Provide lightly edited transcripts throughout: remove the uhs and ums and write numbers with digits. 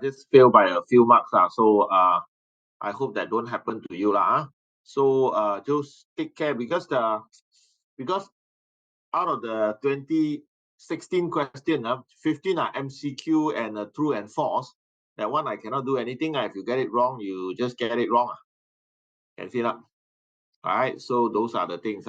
just failed by a few marks. So I hope that don't happen to you. So just take care because out of the 16 question, 15 are MCQ and true and false. That one I cannot do anything. If you get it wrong, you just get it wrong. Can see that? All right. So those are the things.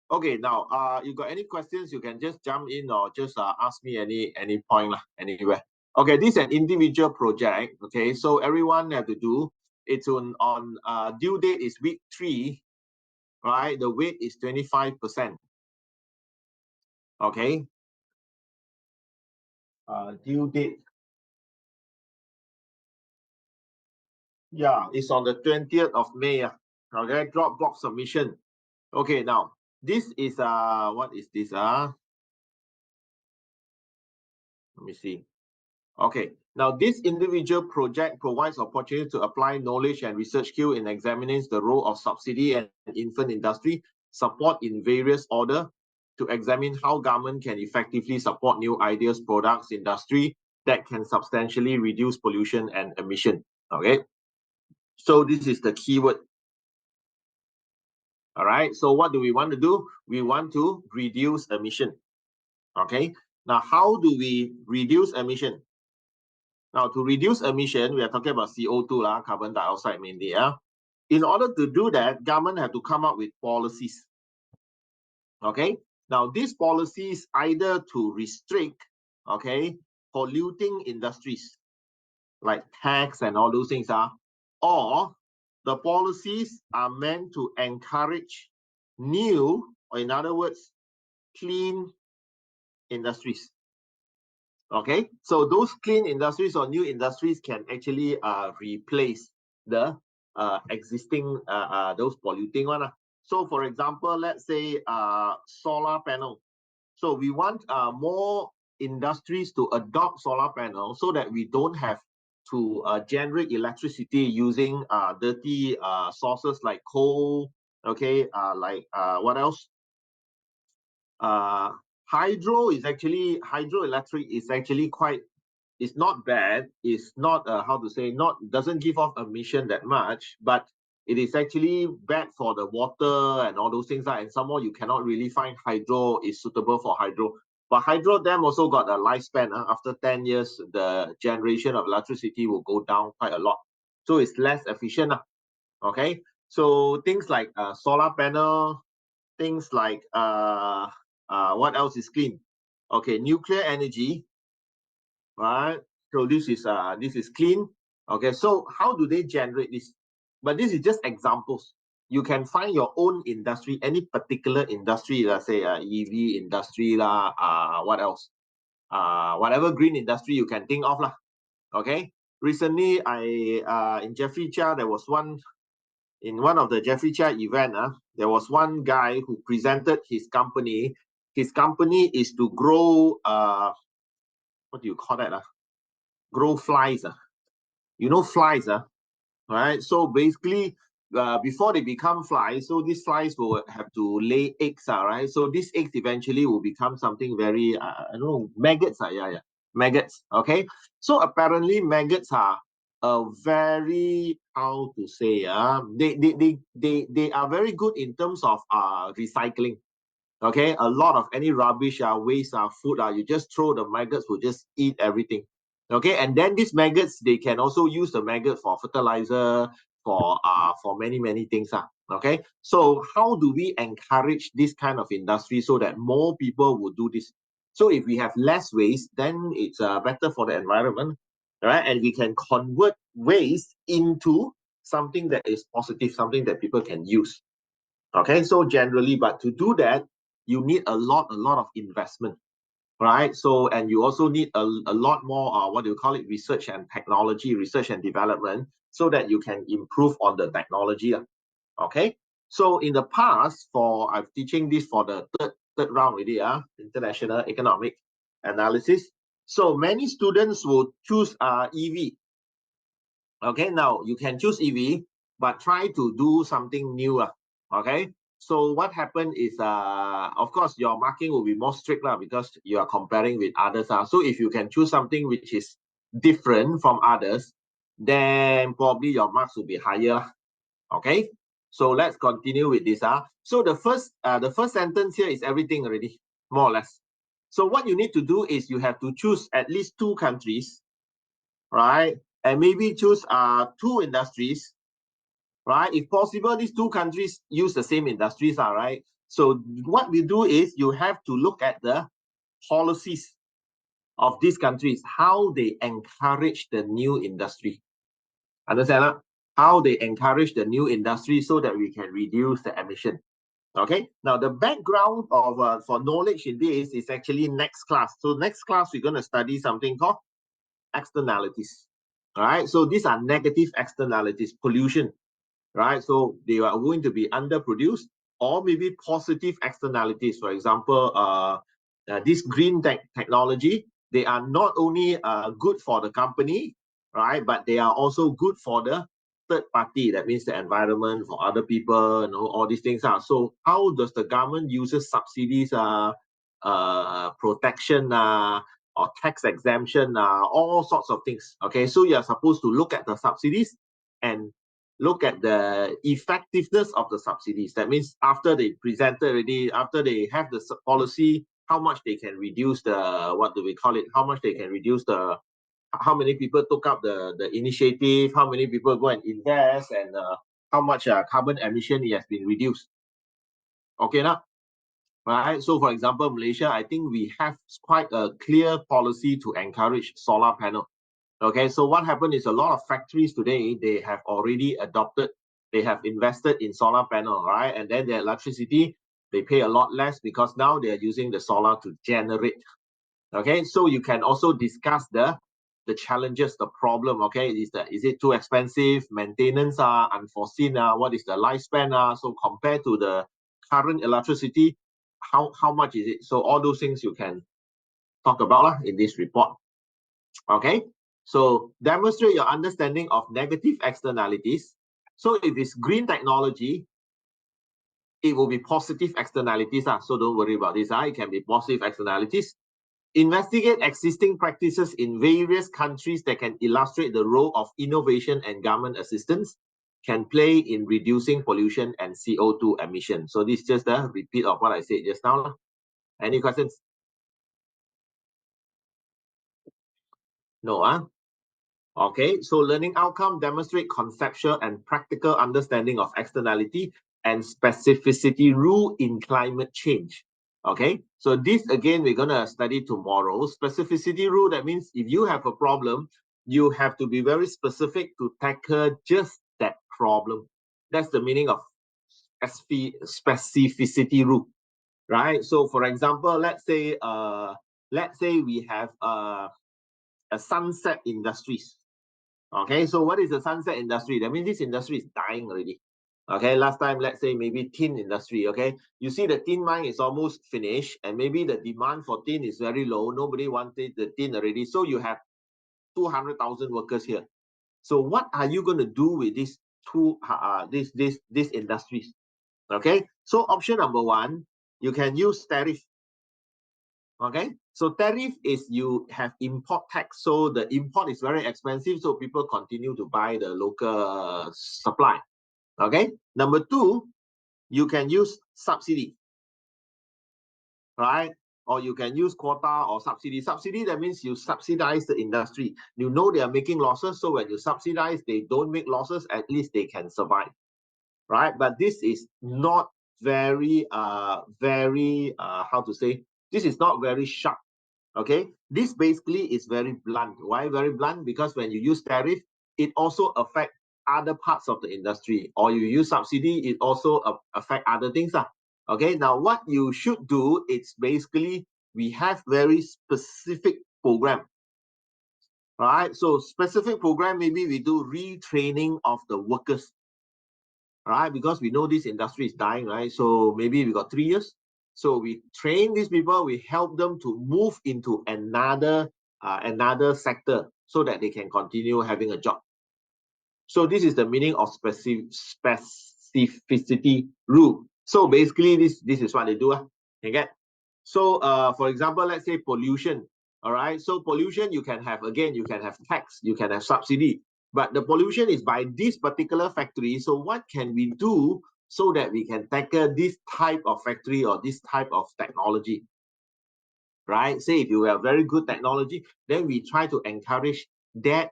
Okay. Now, you got any questions? You can just jump in or just ask me any point anywhere. Okay. This is an individual project. Okay. So everyone have to do. It's on due date is week 3. Right. The weight is 25%. Okay. Due date. Yeah, it's on the 20th of May. Okay, Dropbox submission. Okay, now this is what is this? Let me see. Okay, now this individual project provides opportunity to apply knowledge and research skill in examining the role of subsidy and infant industry support in various order to examine how government can effectively support new ideas, products, industry that can substantially reduce pollution and emission. Okay, so this is the keyword. All right, so what do we want to do? We want to reduce emission. Okay, now how do we reduce emission? Now to reduce emission, we are talking about CO2, carbon dioxide mainly. In order to do that, government have to come up with policies. Okay, now these policies either to restrict, okay, polluting industries like tax and all those things or the policies are meant to encourage new, or in other words, clean industries. Okay, so those clean industries or new industries can actually replace the existing those polluting one. So for example, let's say solar panel. So we want more industries to adopt solar panels so that we don't have to generate electricity using dirty sources like coal. Okay, like what else? Hydroelectric is actually quite, it's not bad. It's not how to say, not doesn't give off emission that much, but it is actually bad for the water and all those things. And some more, you cannot really find hydro is suitable for hydro. But hydro dam also got a lifespan. After 10 years, the generation of electricity will go down quite a lot. So it's less efficient. Okay. So things like solar panel, things like what else is clean? Okay, nuclear energy, right? So this is clean. Okay, so how do they generate this? But this is just examples. You can find your own industry, any particular industry, let's say EV industry what else? Whatever green industry you can think of Okay. Recently, in Jeffrey Chia, there was one in one of the Jeffrey Chia event. There was one guy who presented his company. His company is to grow what do you call that? Grow flies. Flies, right? So basically, before they become flies, so these flies will have to lay eggs, right? So these eggs eventually will become something very, I don't know, maggots, yeah, maggots. Okay, so apparently maggots are a very, how to say, they are very good in terms of recycling. Okay, a lot of any rubbish, waste, food, you just throw, the maggots will just eat everything. Okay, and then these maggots, they can also use the maggot for fertilizer, for many things. Okay, so how do we encourage this kind of industry so that more people will do this? So if we have less waste, then it's better for the environment, right? And we can convert waste into something that is positive, something that people can use. Okay, so generally, but to do that, you need a lot of investment, right? So, and you also need a lot more, what do you call it, research and technology, research and development, so that you can improve on the technology. Okay, so in the past, I'm teaching this for the third round already, international economic analysis. So many students will choose EV. Okay, now you can choose EV, but try to do something new. Okay, so what happened is, of course, your marking will be more strict because you are comparing with others. So if you can choose something which is different from others, then probably your marks will be higher. Okay, so let's continue with this. So the first sentence here is everything already, more or less. So what you need to do is you have to choose at least 2 countries, right? And maybe choose 2 industries, right? If possible, these 2 countries use the same industries, right? So what we do is you have to look at the policies of these countries, how they encourage the new industry. Understand? How they encourage the new industry so that we can reduce the emission. Okay, now the background of for knowledge in this is actually next class. So next class, we're going to study something called externalities. All right, so these are negative externalities, pollution, right? So they are going to be underproduced, or maybe positive externalities. For example, this green technology, they are not only good for the company, right? But they are also good for the third party. That means the environment, for other people, all these things are. So how does the government uses subsidies, protection, or tax exemption, all sorts of things. Okay, so you are supposed to look at the subsidies and look at the effectiveness of the subsidies. That means after they presented already, after they have the policy, how much they can reduce the, what do we call it? How much they can reduce the, how many people took up the initiative, how many people go and invest, and how much carbon emission it has been reduced. Okay, now, right? So for example, Malaysia, I think we have quite a clear policy to encourage solar panel. Okay, so what happened is a lot of factories today, they have already adopted, they have invested in solar panel, right? And then their electricity, they pay a lot less because now they're using the solar to generate. Okay, so you can also discuss the challenges, the problem. Okay, is it too expensive? Maintenance unforeseen. What is the lifespan? So compared to the current electricity, how much is it? So all those things you can talk about in this report. Okay, so demonstrate your understanding of negative externalities. So if it's green technology, it will be positive externalities. So don't worry about this. It can be positive externalities. Investigate existing practices in various countries that can illustrate the role of innovation and government assistance can play in reducing pollution and CO2 emission. So this is just a repeat of what I said just now. Any questions? No, Okay, so learning outcome demonstrate conceptual and practical understanding of externality and specificity rule in climate change. Okay, so this again, we're going to study tomorrow. Specificity rule, that means if you have a problem, you have to be very specific to tackle just that problem. That's the meaning of specificity rule, right? So for example, let's say we have a sunset industries. Okay, so what is the sunset industry? That means this industry is dying already. Okay, last time, let's say maybe tin industry. Okay, you see the tin mine is almost finished, and maybe the demand for tin is very low. Nobody wanted the tin already. So you have 200,000 workers here. So what are you going to do with these these industries? Okay, so option number 1, you can use tariff. Okay, so tariff is you have import tax, so the import is very expensive, so people continue to buy the local supply. Okay, number 2, you can use subsidy, right? Or you can use quota or subsidy. Subsidy, that means you subsidize the industry. You know they are making losses, so when you subsidize, they don't make losses, at least they can survive, right? But this is not very how to say, this is not very sharp. Okay, this basically is very blunt. Why very blunt? Because when you use tariff, it also affects other parts of the industry, or you use subsidy, it also affect other things. Okay, now what you should do, it's basically we have very specific program. Right, so specific program, maybe we do retraining of the workers, right? Because we know this industry is dying, right? So maybe we got 3 years. So we train these people, we help them to move into another sector so that they can continue having a job. So this is the meaning of specificity rule. So basically, this is what they do. You get? So for example, let's say pollution. All right. So pollution, you can have, again, you can have tax, you can have subsidy, but the pollution is by this particular factory. So what can we do so that we can tackle this type of factory or this type of technology? Right? Say if you have very good technology, then we try to encourage that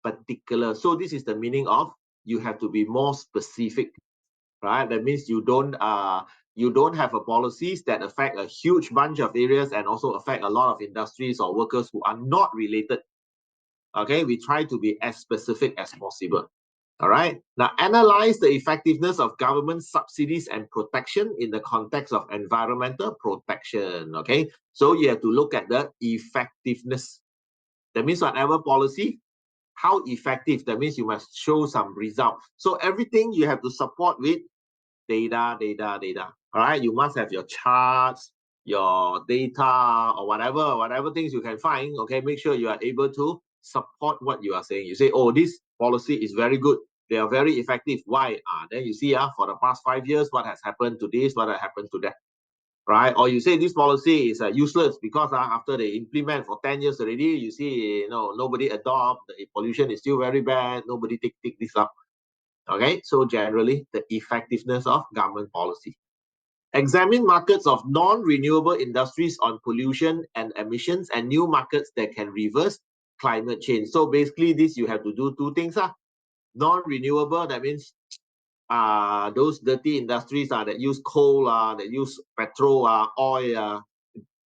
particular. So this is the meaning of you have to be more specific, right? That means you don't have a policies that affect a huge bunch of areas and also affect a lot of industries or workers who are not related. Okay, we try to be as specific as possible. All right. Now, analyze the effectiveness of government subsidies and protection in the context of environmental protection. Okay. So you have to look at the effectiveness. That means whatever policy, how effective, that means you must show some result. So everything you have to support with data, data, data. All right. You must have your charts, your data, or whatever things you can find. Okay. Make sure you are able to support what you are saying. You say, oh, this policy is very good. They are very effective. Why? Then you see, for the past 5 years, what has happened to this, what has happened to that. Right? Or you say this policy is useless because after they implement for 10 years already, you see, nobody adopt, the pollution is still very bad, nobody take this up. Okay, so generally, the effectiveness of government policy. Examine markets of non-renewable industries on pollution and emissions and new markets that can reverse climate change. So basically, this you have to do two things. Non-renewable, that means those dirty industries that use coal, that use petrol, oil,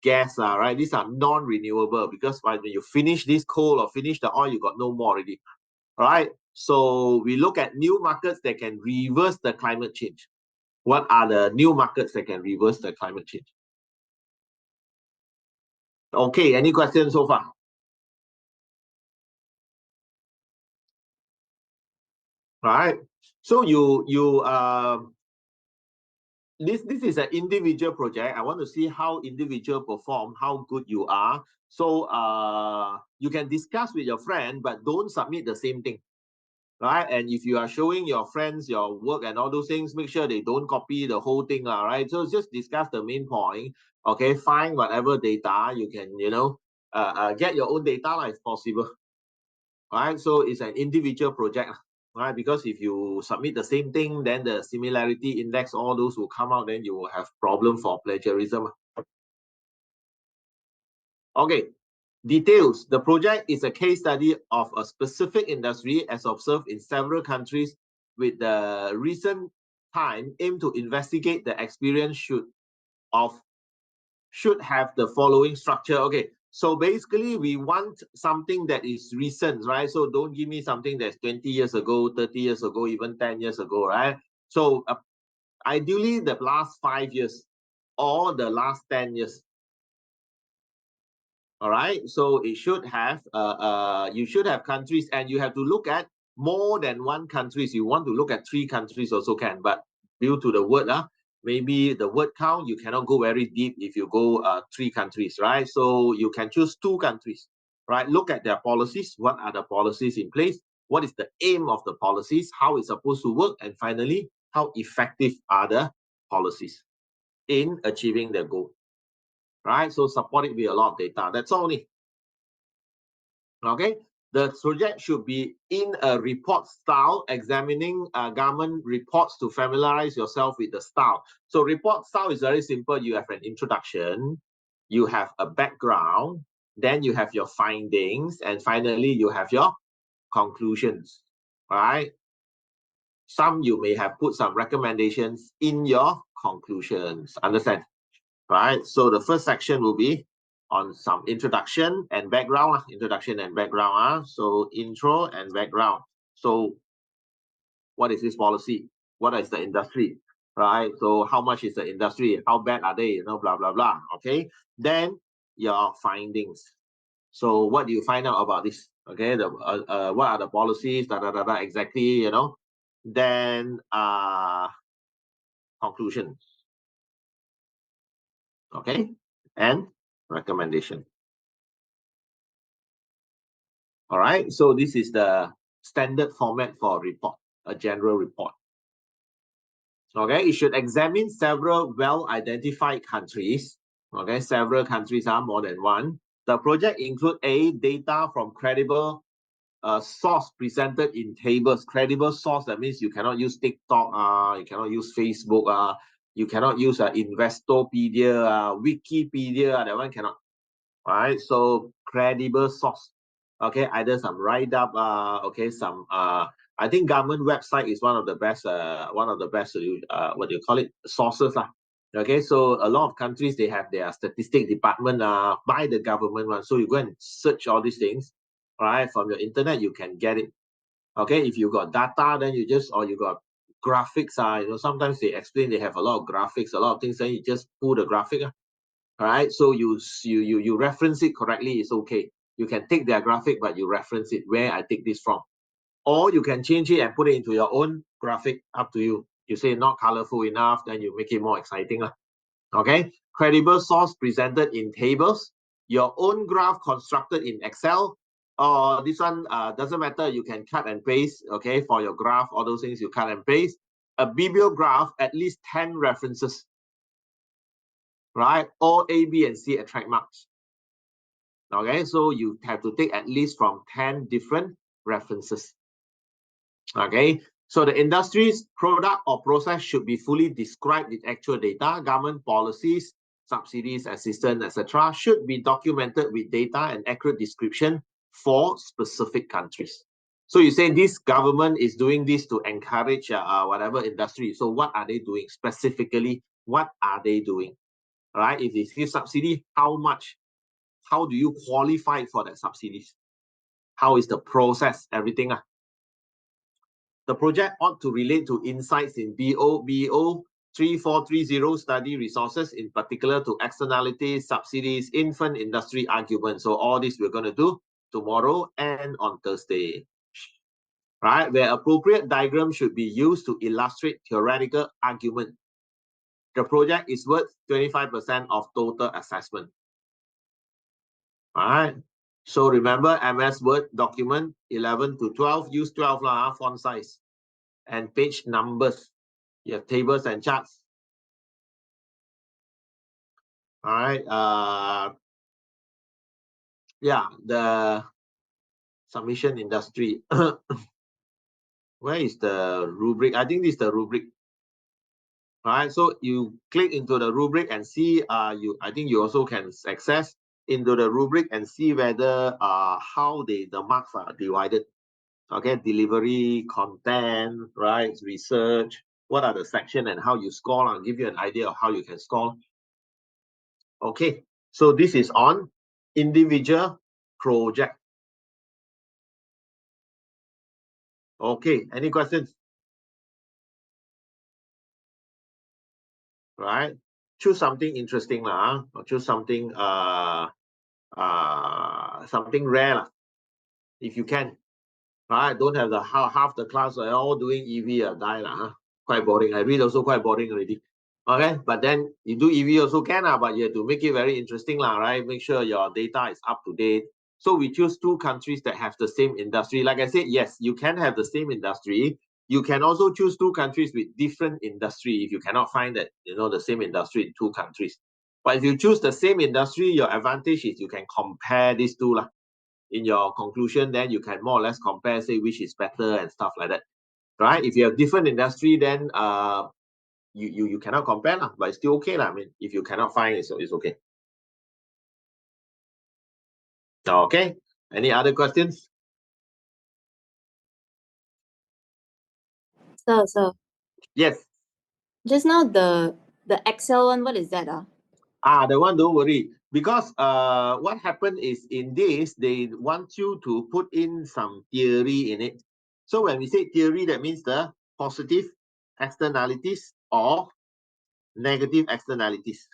gas, right? These are non-renewable because when you finish this coal or finish the oil, you got no more already. All right. So we look at new markets that can reverse the climate change. What are the new markets that can reverse the climate change? Okay, any questions so far? All right. So this is an individual project. I want to see how individual perform, how good you are. So you can discuss with your friend, but don't submit the same thing. Right? And if you are showing your friends your work and all those things, make sure they don't copy the whole thing, right? So just discuss the main point. Okay, find whatever data you can, get your own data if possible. Right? So it's an individual project, right? Because if you submit the same thing, then the similarity index, all those will come out, then you will have problem for plagiarism. Okay, details. The project is a case study of a specific industry as observed in several countries with the recent time aim to investigate the experience should have the following structure. Okay, so basically we want something that is recent, right? So don't give me something that's 20 years ago, 30 years ago, even 10 years ago, right? So ideally the last 5 years or the last 10 years. All right, so it should have you should have countries, and you have to look at more than one countries. You want to look at 3 countries also can, but due to the word, maybe the word count, you cannot go very deep if you go 3 countries, right? So you can choose 2 countries, right? Look at their policies. What are the policies in place? What is the aim of the policies? How it's supposed to work? And finally, how effective are the policies in achieving their goal? Right? So support it with a lot of data. That's all only. Okay. The project should be in a report style, examining government reports to familiarize yourself with the style. So report style is very simple. You have an introduction, you have a background, then you have your findings, and finally you have your conclusions. Right? Some you may have put some recommendations in your conclusions. Understand? Right? So the first section will be on some introduction and background. Introduction and background. So intro and background. So what is this policy? What is the industry? Right? So how much is the industry? How bad are they? Blah, blah, blah. Okay. Then your findings. So what do you find out about this? Okay. What are the policies? Exactly, Then conclusion. Okay. And recommendation. All right, so this is the standard format for a report, a general report. Okay, it should examine several well-identified countries. Okay, several countries are more than one. The project include data from credible source presented in tables. Credible source, that means you cannot use TikTok, you cannot use Facebook, you cannot use Investopedia, Wikipedia, that one cannot. All right, so credible source. Okay, either some write-up, okay, some I think government website is one of the best what do you call it, sources lah. Okay, so a lot of countries, they have their statistic department by the government one. So you go and search all these things, all right, from your internet, you can get it. Okay, if you got data, then you just, or you got graphics, sometimes they explain, they have a lot of graphics, a lot of things, then you just pull the graphic. All right, so you reference it correctly, it's okay. You can take their graphic, but you reference it, where I take this from. Or you can change it and put it into your own graphic, up to you. You say not colorful enough, then you make it more exciting. Okay, credible source presented in tables, your own graph constructed in Excel, or this one doesn't matter, you can cut and paste, okay, for your graph, all those things you cut and paste. A bibliograph, at least 10 references, right? All A, B, and C attract marks. Okay, so you have to take at least from 10 different references. Okay, so the industry's product or process should be fully described with actual data. Government policies, subsidies, assistance, etc. should be documented with data and accurate description for specific countries. So you say this government is doing this to encourage whatever industry. So what are they doing specifically? What are they doing? All right, if they give subsidy, how much? How do you qualify for that subsidies? How is the process? Everything. The project ought to relate to insights in BO 3430 study resources, in particular to externalities, subsidies, infant industry arguments. So all this we're going to do tomorrow and on Thursday. Right, where appropriate diagram should be used to illustrate theoretical argument. The project is worth 25% of total assessment. All right. So remember, MS Word document 11 to 12, use 12 font size, and page numbers. You have tables and charts. All right. Yeah, the submission industry. Where is the rubric? I think this is the rubric. All right. So you click into the rubric and see. I think you also can access into the rubric and see whether how the marks are divided. Okay, delivery, content, right, research, what are the section and how you score. I'll give you an idea of how you can score. Okay, so this is on individual project. Okay, any questions? Right, choose something interesting or choose something something rare if you can. Right, don't have the half the class are all doing EV die quite boring. I read also quite boring already. Okay, but then you do EV also can but you have to make it very interesting right? Make sure your data is up to date. So we choose 2 countries that have the same industry. Like I said, yes, you can have the same industry. You can also choose 2 countries with different industry if you cannot find that the same industry in 2 countries. But if you choose the same industry, your advantage is you can compare these 2 in your conclusion. Then you can more or less compare, say which is better and stuff like that. Right? If you have different industry, then you cannot compare but it's still okay I mean, if you cannot find it, so it's okay. Okay, any other questions? So Yes. just now the Excel one, what is that? The one, don't worry, because what happened is in this they want you to put in some theory in it. So when we say theory, that means the positive externalities or negative externalities.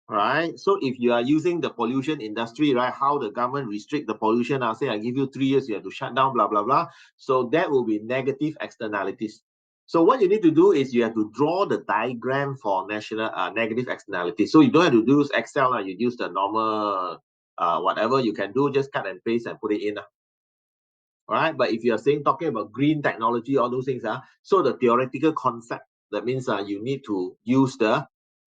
Right, so if you are using the pollution industry, right, how the government restrict the pollution, I'll say I give you 3 years, you have to shut down, blah blah blah. So that will be negative externalities. So what you need to do is you have to draw the diagram for national negative externalities. So you don't have to use Excel, you use the normal whatever you can do, just cut and paste and put it in. All right, but if you're talking about green technology, all those things, so the theoretical concept, that means you need to use the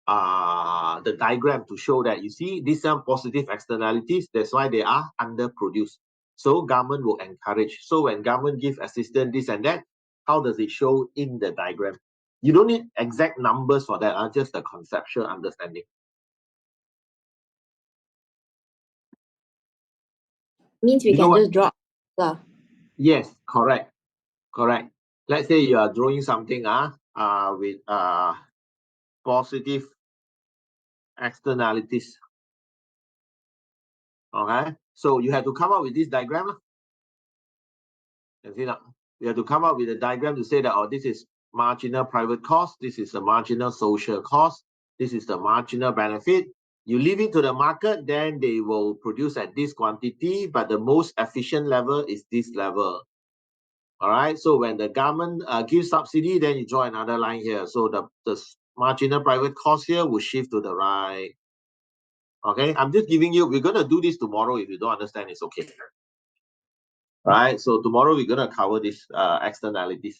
the diagram to show that, you see, these are positive externalities, that's why they are underproduced. So government will encourage. So when government give assistance, this and that, how does it show in the diagram? You don't need exact numbers for that, just a conceptual understanding. Means we You know can what? just draw. Yes, correct. Correct. Let's say you are drawing something with positive externalities. Okay, so you have to come up with this diagram. You see that? You have to come up with a diagram to say that, oh, this is marginal private cost, this is the marginal social cost, this is the marginal benefit. You leave it to the market, then they will produce at this quantity, but the most efficient level is this level. All right, so when the government gives subsidy, then you draw another line here. So the marginal private cost here will shift to the right. Okay, I'm just giving you, we're going to do this tomorrow. If you don't understand, it's okay. All right, so tomorrow we're going to cover this externalities.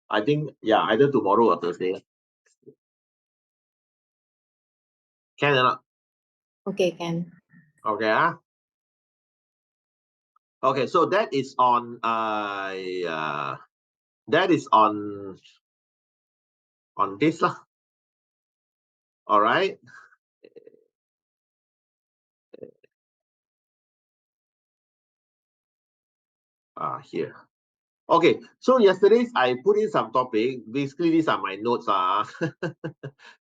I think, yeah, either tomorrow or Thursday. Can or not? Okay, can. Okay, okay, so that is on this lah. All right. Here. Okay, so yesterday I put in some topic. Basically, these are my notes.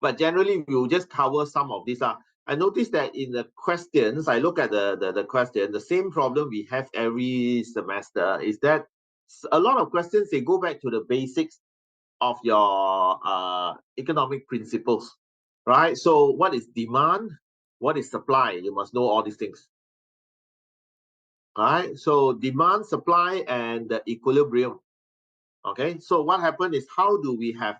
But generally, we'll just cover some of these. I noticed that in the questions, I look at the question, the same problem we have every semester is that a lot of questions, they go back to the basics of your economic principles, right? So what is demand? What is supply? You must know all these things. All right, so demand, supply, and the equilibrium. Okay, so what happened is, how do we have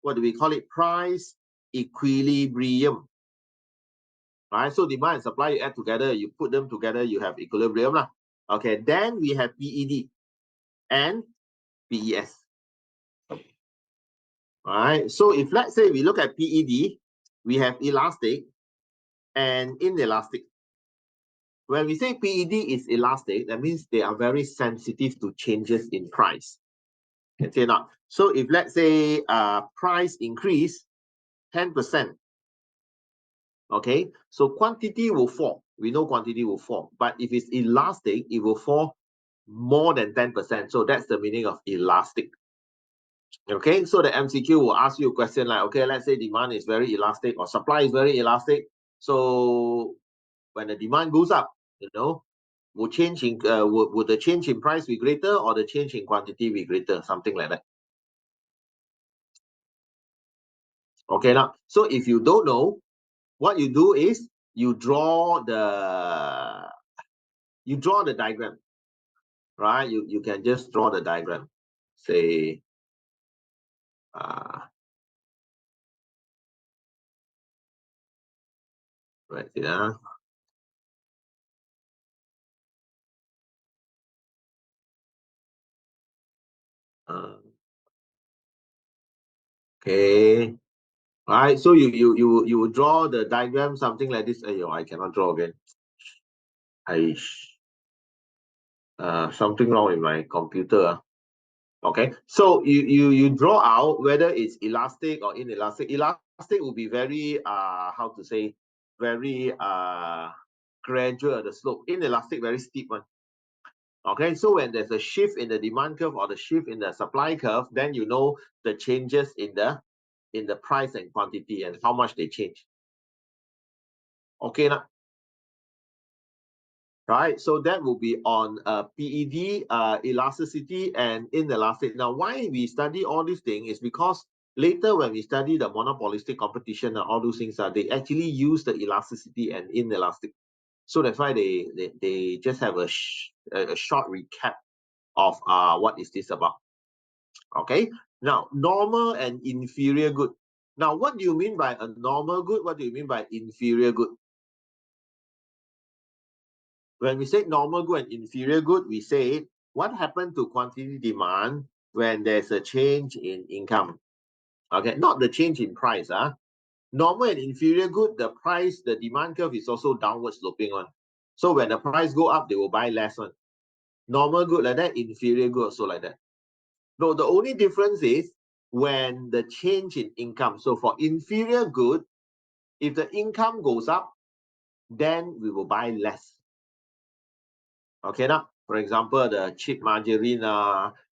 what do we call it, price equilibrium? Right, so demand and supply, you add together, you put them together, you have equilibrium lah. Okay, then we have PED and PES. All right, so if let's say we look at PED, we have elastic and inelastic. When we say PED is elastic, that means they are very sensitive to changes in price. Can say not. So if let's say price increase 10%, okay, so quantity will fall. We know quantity will fall, but if it's elastic, it will fall more than 10%. So that's the meaning of elastic. Okay, so the MCQ will ask you a question like, okay, let's say demand is very elastic or supply is very elastic. So when the demand goes up, would the change in price be greater, or the change in quantity be greater? Something like that. Okay, now, so if you don't know, what you do is you draw the diagram, right? You can just draw the diagram. Say, right here. Okay. All right. So you draw the diagram, something like this. Ayo, I cannot draw again. Something wrong with my computer. Okay. So you draw out whether it's elastic or inelastic. Elastic will be very how to say, very gradual, the slope. Inelastic, very steep one. Okay, so when there's a shift in the demand curve or the shift in the supply curve, then you know the changes in the price and quantity and how much they change. Okay, now, right? So that will be on PED, elasticity, and inelastic. Now, why we study all these things is because later when we study the monopolistic competition and all those things, they actually use the elasticity and inelastic. So that's why they just have a short recap of what is this about. Okay, now normal and inferior good. Now, what do you mean by a normal good? What do you mean by inferior good? When we say normal good and inferior good, we say what happened to quantity demand when there's a change in income. Okay, not the change in price. Normal and inferior good, the price, the demand curve is also downward sloping on. So when the price go up, they will buy less one. Normal good like that, inferior good also like that. No, the only difference is when the change in income. So for inferior good, if the income goes up, then we will buy less. Okay, now, for example, the cheap margarine,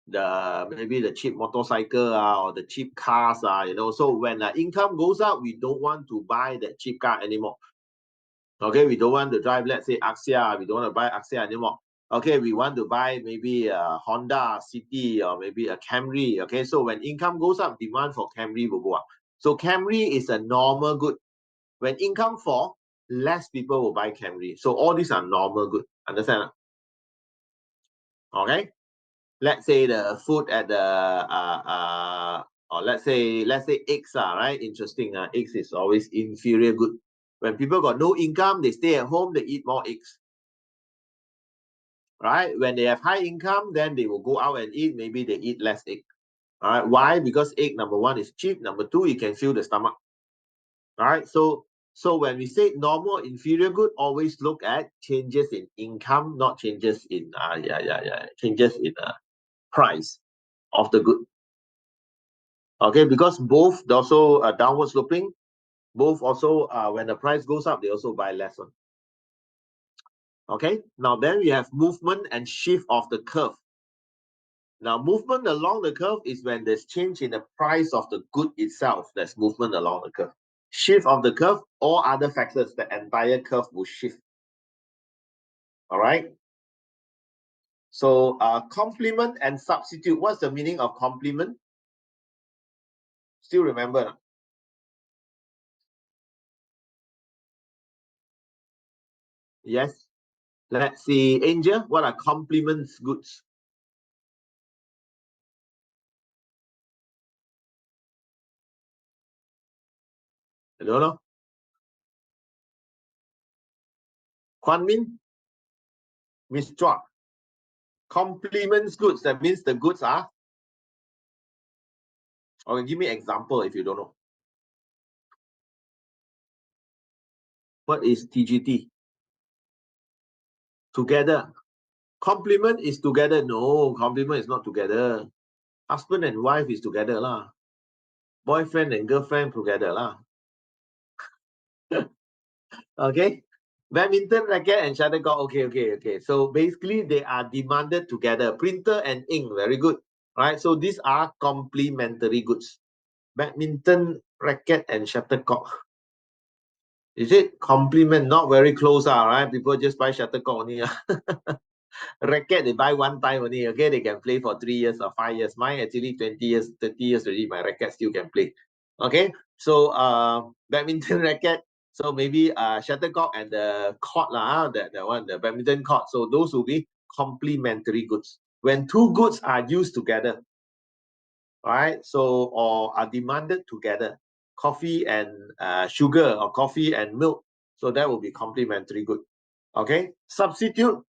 maybe the cheap motorcycle, or the cheap cars, So when the income goes up, we don't want to buy that cheap car anymore. Okay, we don't want to drive, let's say, Axia. We don't want to buy Axia anymore. Okay, we want to buy maybe a Honda City or maybe a Camry. Okay, so when income goes up, demand for Camry will go up. So Camry is a normal good. When income fall, less people will buy Camry. So all these are normal good. Understand? Okay. Let's say the food at the or let's say eggs are right. Interesting. Eggs is always inferior good. When people got no income, they stay at home, they eat more eggs. Right? When they have high income, then they will go out and eat. Maybe they eat less egg. All right. Why? Because egg, number one, is cheap. Number two, you can fill the stomach. All right. So when we say normal inferior good, always look at changes in income, not changes in changes in price of the good. Okay, because both also downward sloping, both also when the price goes up, they also buy less one. Okay, now then we have movement and shift of the curve. Now, movement along the curve is when there's change in the price of the good itself. There's movement along the curve. Shift of the curve, all other factors, the entire curve will shift. All right. So complement and substitute. What's the meaning of complement? Still remember? Yes. Let's see, Angel. What are complements goods? I don't know. Kwan Min? Miss Chua. Complements goods. That means the goods are. Or give me an example if you don't know. What is TGT? Together. Complement is together. No, complement is not together. Husband and wife is together lah. Boyfriend and girlfriend together lah. Okay. Badminton racket and shuttlecock. Okay. So basically they are demanded together. Printer and ink. Very good. Right. So these are complementary goods. Badminton racket and shuttlecock. Is it complement? Not very close, right? People just buy shuttlecock only. Racket, they buy one time only. Okay, they can play for 3 years or 5 years. Mine actually 20 years, 30 years already. My racket still can play. Okay, so badminton racket. So maybe shuttlecock and the court that one, the badminton court. So those will be complementary goods. When two goods are used together, right? So or are demanded together, coffee and sugar or coffee and milk. So that will be complementary good. Okay, substitute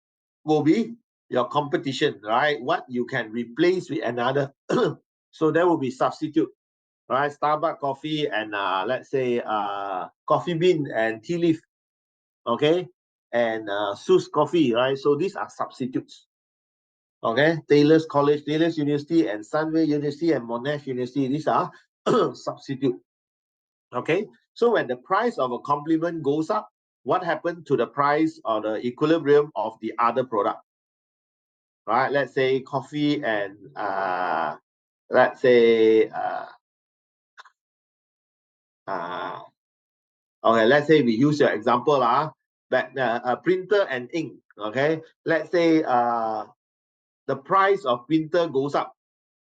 will be your competition, right? What you can replace with another. So that will be substitute, right? Starbucks coffee and let's say coffee bean and tea leaf, okay, and Sus coffee, right? So these are substitutes. Okay, Taylor's College, Taylor's University, and Sunway University and Monash University. These are substitute. Okay, so when the price of a complement goes up, what happened to the price or the equilibrium of the other product? Right, let's say coffee and let's say okay, let's say we use your example but printer and ink. Okay, let's say the price of printer goes up.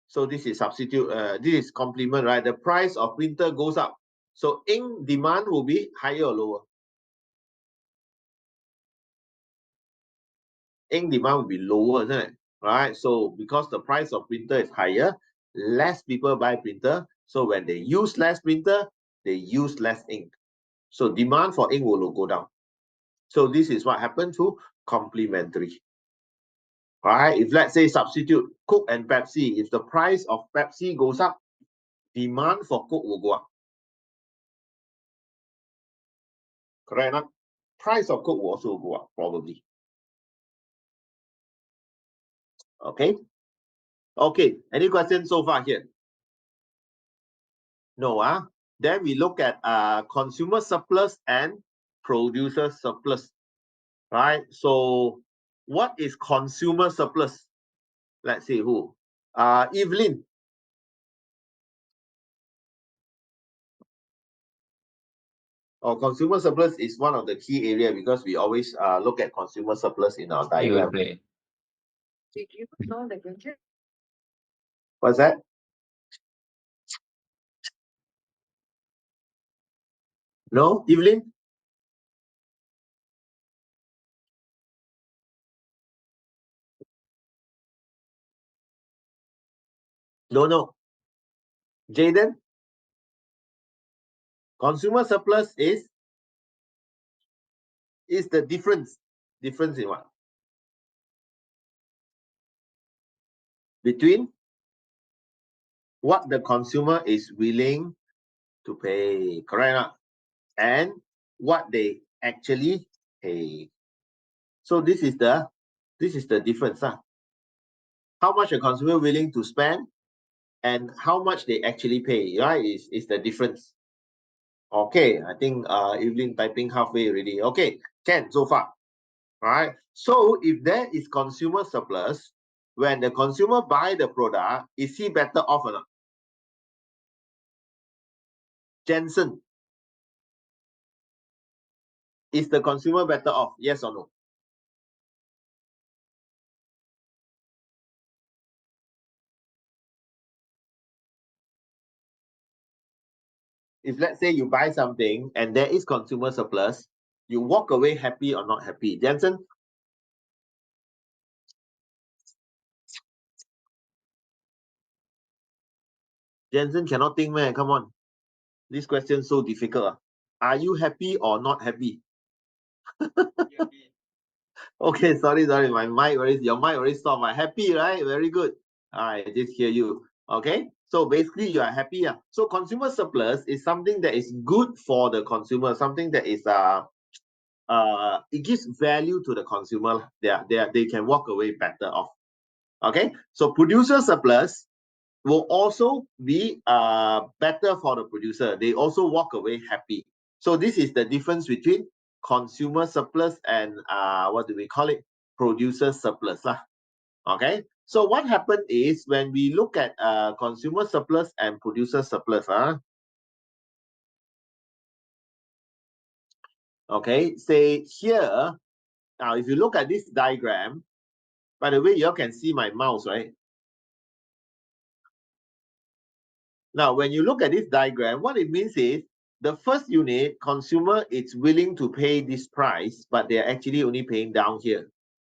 So this is substitute, this is complement, right? The price of printer goes up. So ink demand will be higher or lower? Ink demand will be lower, isn't it? Right? So because the price of printer is higher, less people buy printer. So when they use less printer, they use less ink. So demand for ink will go down. So this is what happened to complementary. All right, if let's say substitute Coke and Pepsi, if the price of Pepsi goes up, demand for coke will go up. Correct or not? Price of coke will also go up, probably. Okay. Okay. Any questions so far here? No, Then we look at consumer surplus and producer surplus. Right? So what is consumer surplus? Let's see who. Evelyn. Consumer surplus is one of the key area because we always look at consumer surplus in our diagram. Did you know the gadget? What's that? No, Evelyn? No. Jaden? Consumer surplus is the difference. Difference in what? Between what the consumer is willing to pay, correct or not? And what they actually pay. So this is the difference. How much a consumer willing to spend and how much they actually pay, right? Is the difference. Okay, I think Evelyn typing halfway already. Okay, can so far. Right? So if there is consumer surplus, when the consumer buy the product, is he better off or not? Jensen, is the consumer better off? Yes or no? If let's say you buy something and there is consumer surplus, you walk away happy or not happy? Jensen? Jensen cannot think, man. Come on. This question so difficult. Are you happy or not happy? Okay, sorry. My mic your mic already stopped. I'm happy, right? Very good. I just hear you. Okay. So basically you are happy. So consumer surplus is something that is good for the consumer, something that is it gives value to the consumer. They can walk away better off. Okay. So producer surplus will also be better for the producer. They also walk away happy. So this is the difference between consumer surplus and what do we call it? Producer surplus. Okay. So what happened is when we look at consumer surplus and producer surplus, okay, say here, now if you look at this diagram, by the way, you all can see my mouse, right? Now, when you look at this diagram, what it means is the first unit, consumer is willing to pay this price, but they're actually only paying down here.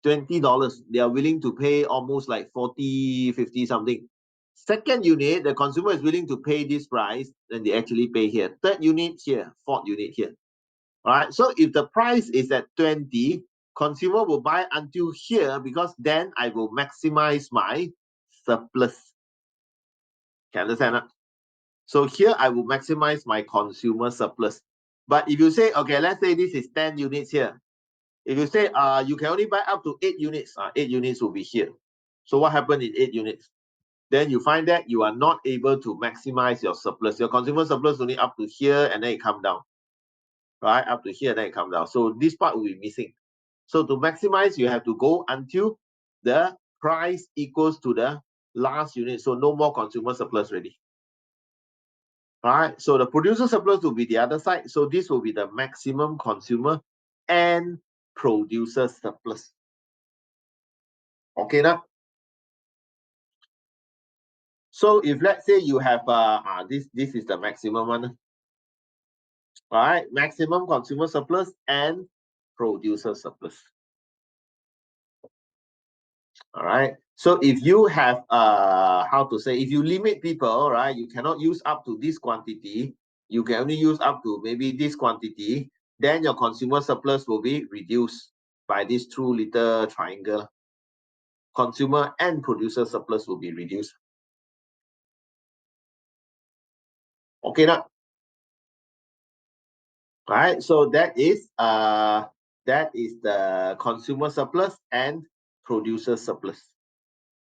$20. They are willing to pay almost like 40, 50 something. Second unit, the consumer is willing to pay this price, then they actually pay here. Third unit here, fourth unit here. All right. So if the price is at 20, consumer will buy until here because then I will maximize my surplus. Can you understand that? So here I will maximize my consumer surplus. But if you say, okay, let's say this is 10 units here. If you say you can only buy up to 8 units, 8 units will be here. So what happened in 8 units? Then you find that you are not able to maximize your surplus. Your consumer surplus only up to here and then it come down. Right? Up to here, then it come down. So this part will be missing. So to maximize, you have to go until the price equals to the last unit. So no more consumer surplus ready. All right. So the producer surplus will be the other side. So this will be the maximum consumer and producer surplus. Okay now. So if let's say you have this is the maximum one. All right, maximum consumer surplus and producer surplus. All right. So if you have how to say, if you limit people, right, you cannot use up to this quantity, you can only use up to maybe this quantity, then your consumer surplus will be reduced by this two little triangle. Consumer and producer surplus will be reduced. Okay, now. Right, so that is the consumer surplus and producer surplus.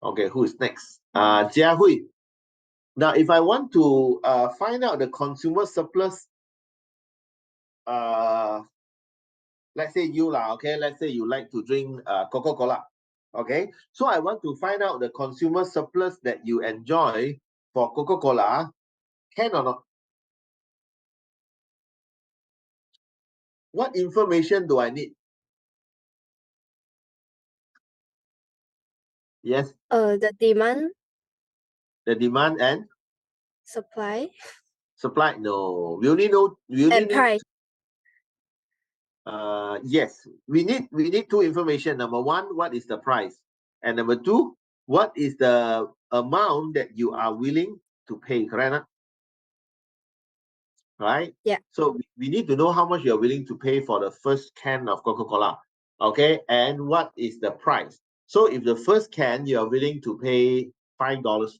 Okay, who is next? Jia Hui. Now, if I want to find out the consumer surplus, let's say you lah, okay, let's say you like to drink Coca-Cola. Okay, so I want to find out the consumer surplus that you enjoy for Coca-Cola. Can or not? What information do I need? Yes, The demand, the demand and supply, supply. No, we only need price. yes, we need two information. Number one, what is the price? And number two, what is the amount that you are willing to pay, correct? Right? Yeah. So we need to know how much you're willing to pay for the first can of Coca-Cola. Okay, and what is the price? So if the first can you are willing to pay $5,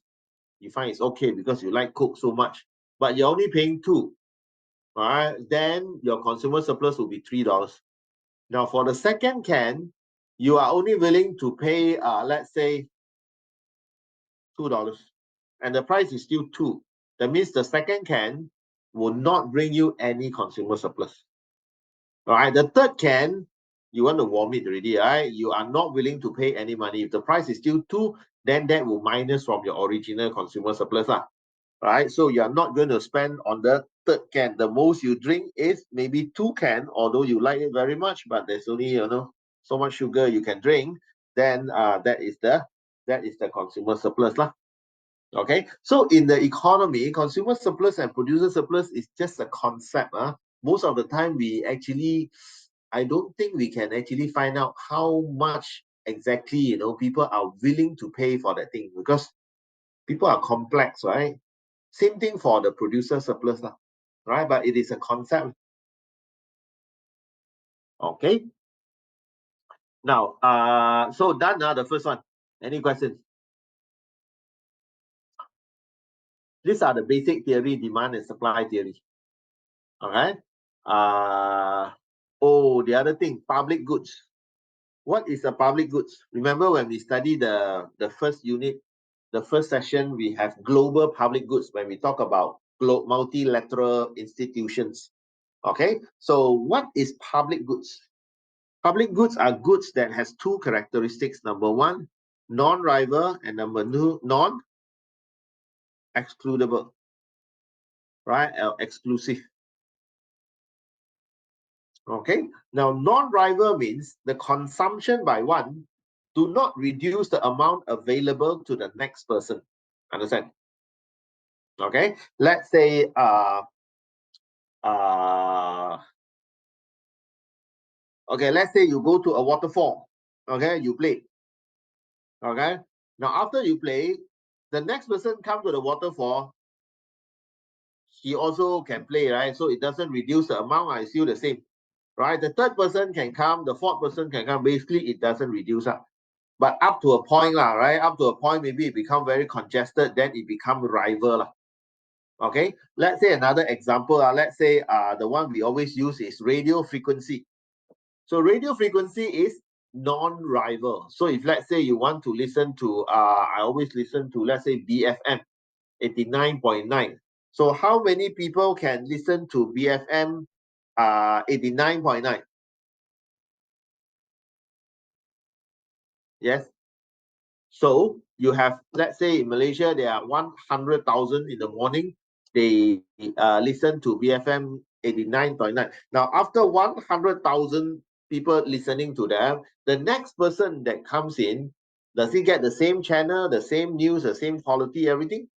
you find it's okay because you like Coke so much, but you're only paying two. All right, then your consumer surplus will be $3. Now, for the second can, you are only willing to pay, let's say, $2, and the price is still two. That means the second can will not bring you any consumer surplus. All right, the third can, you want to vomit already, right? You are not willing to pay any money. If the price is still two, then that will minus from your original consumer surplus. Right? So you're not going to spend on the third can. The most you drink is maybe two can, although you like it very much, but there's only so much sugar you can drink. Then that is the consumer surplus lah. Okay. So in the economy, consumer surplus and producer surplus is just a concept. Most of the time I don't think we can actually find out how much exactly people are willing to pay for that thing, because people are complex, right? Same thing for the producer surplus, right? But it is a concept. Okay. Now, so done now, the first one. Any questions? These are the basic theory, demand and supply theory. Okay. The other thing, public goods. What is a public goods? Remember when we study the first unit, the first session, we have global public goods when we talk about multilateral institutions. Okay, so what is public goods? Public goods are goods that has two characteristics. Number one, non-rival, and number two, non-excludable, right? Exclusive. Okay. Now, non-rival means the consumption by one do not reduce the amount available to the next person. Understand? Okay. Let's say okay, let's say you go to a waterfall. Okay, you play. Okay. Now, after you play, the next person come to the waterfall. He also can play, right? So it doesn't reduce the amount. It's still the same, right? The third person can come. The fourth person can come. Basically, it doesn't reduce. But up to a point, right? Up to a point, maybe it become very congested. Then it become rival. Okay. Let's say another example. Let's say the one we always use is radio frequency. So radio frequency is non-rival. So if let's say you want to listen to, I always listen to, let's say BFM 89.9. So how many people can listen to BFM 89.9? Yes. So you have, let's say in Malaysia, there are 100,000 in the morning. They listen to BFM 89.9. Now, after 100,000 people listening to them, the next person that comes in, does he get the same channel, the same news, the same quality, everything?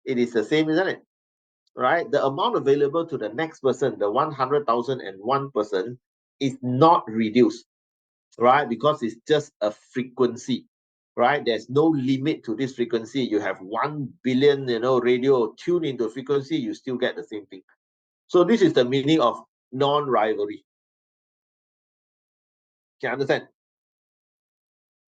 It is the same, isn't it? Right? The amount available to the next person, the 100,001 person, is not reduced, right? Because it's just a frequency, right? There's no limit to this frequency. You have 1 billion, radio tuned into frequency, you still get the same thing. So this is the meaning of non-rivalry. Can you understand?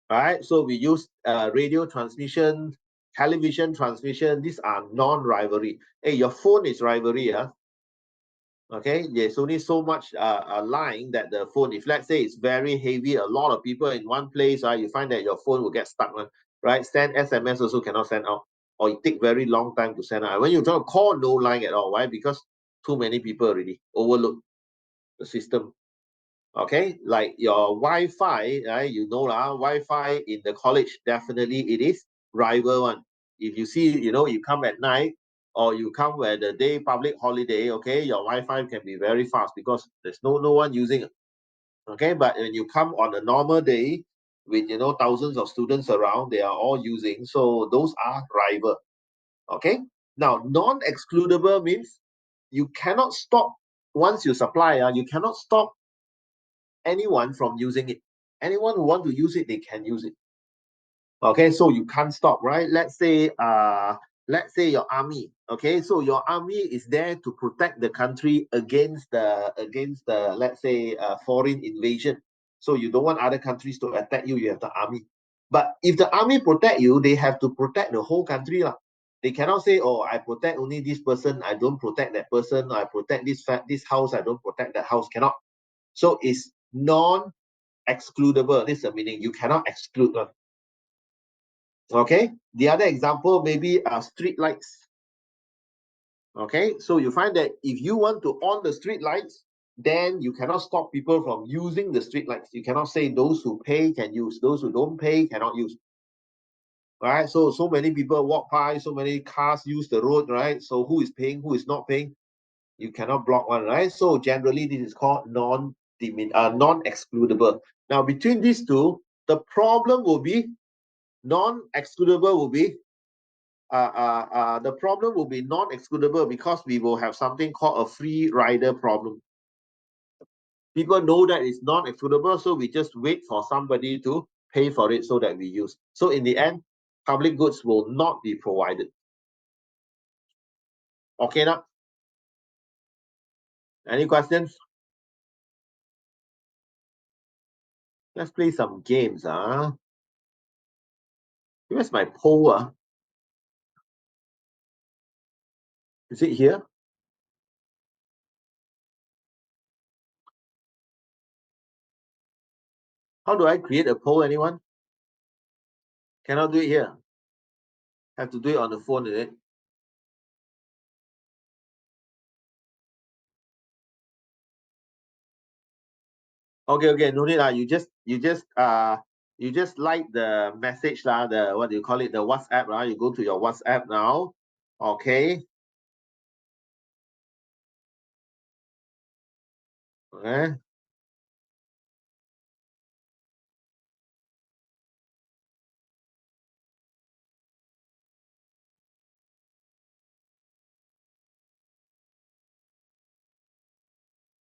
All right. So we use radio transmission television transmission, these are non-rivalry. Hey, your phone is rivalry, huh? Okay, there's only so much line that the phone, if let's say it's very heavy, a lot of people in one place, you find that your phone will get stuck, right? Send SMS also cannot send out, or it take very long time to send out. When you try to call, no line at all. Why? Because too many people already overload the system. Okay, like your Wi-Fi, right? You know lah, Wi-Fi in the college, definitely it is rival one. If you see, you come at night or you come where the day public holiday, okay, your Wi-Fi can be very fast because there's no one using it. Okay, but when you come on a normal day with thousands of students around, they are all using, so those are rival. Okay, now non-excludable means you cannot stop. Once you supply, you cannot stop anyone from using it. Anyone who want to use it, they can use it. Okay, so you can't stop, right? Let's say your army. Okay, so your army is there to protect the country against the let's say foreign invasion. So you don't want other countries to attack you. You have the army. But if the army protect you, they have to protect the whole country lah. They cannot say, oh, I protect only this person, I don't protect that person, I protect this house, I don't protect that house. Cannot. So it's non-excludable. This is the meaning. You cannot exclude one. Okay. The other example maybe street lights. Okay. So you find that if you want to on the street lights, then you cannot stop people from using the street lights. You cannot say those who pay can use, those who don't pay cannot use. Right. So many people walk by, so many cars use the road, right? So who is paying, who is not paying? You cannot block one, right? So generally this is called non-excludable. Now between these two, the problem will be non-excludable will be the problem will be non-excludable because we will have something called a free rider problem. People know that it's non-excludable, so we just wait for somebody to pay for it so that we use. So in the end, public goods will not be provided. Okay now? Any questions? Let's play some games. Where's my poll? Is it here? How do I create a poll, anyone? Cannot do it here. Have to do it on the phone, is it? Okay, no need. You just like the message, the what do you call it? The WhatsApp, right? You go to your WhatsApp now. Okay. Okay.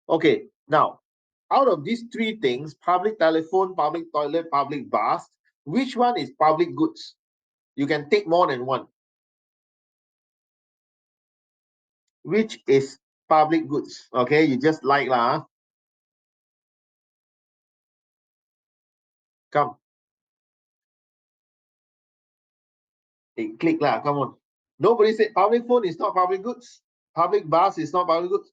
Okay. Now, out of these three things, public telephone, public toilet, public bus, which one is public goods? You can take more than one. Which is public goods? Okay, you just like lah. Come. Hey, click lah. Come on. Nobody said public phone is not public goods. Public bus is not public goods.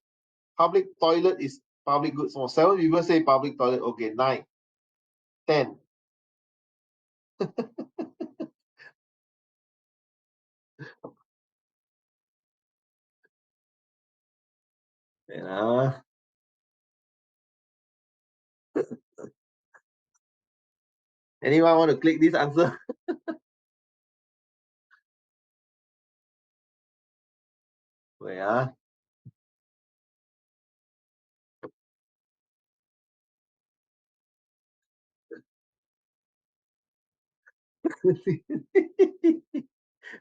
Public toilet is public goods. So 7 people say public toilet. Okay, 9, 10. Yeah. Anyone want to click this answer? Wait,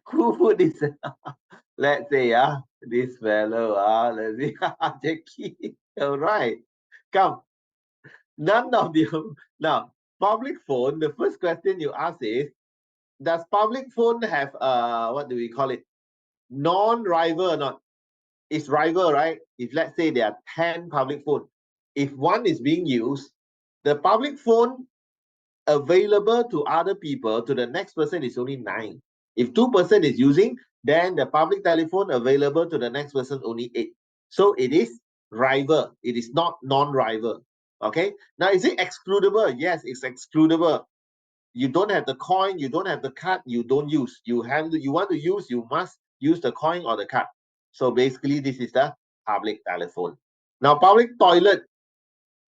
Who put this? Let's say, this fellow, let's see, Jackie. All right. Come. None of the now public phone. The first question you ask is, does public phone have what do we call it? Non-rival or not? It's rival, right? If let's say there are 10 public phone, if one is being used, the public phone available to other people, to the next person is only 9. If 2% is using, then the public telephone available to the next person only 8. So it is rival. It is not non-rival. Okay. Now, is it excludable? Yes, it's excludable. You don't have the coin, you don't have the card, you don't use. You want to use, you must use the coin or the card. So basically, this is the public telephone. Now, public toilet,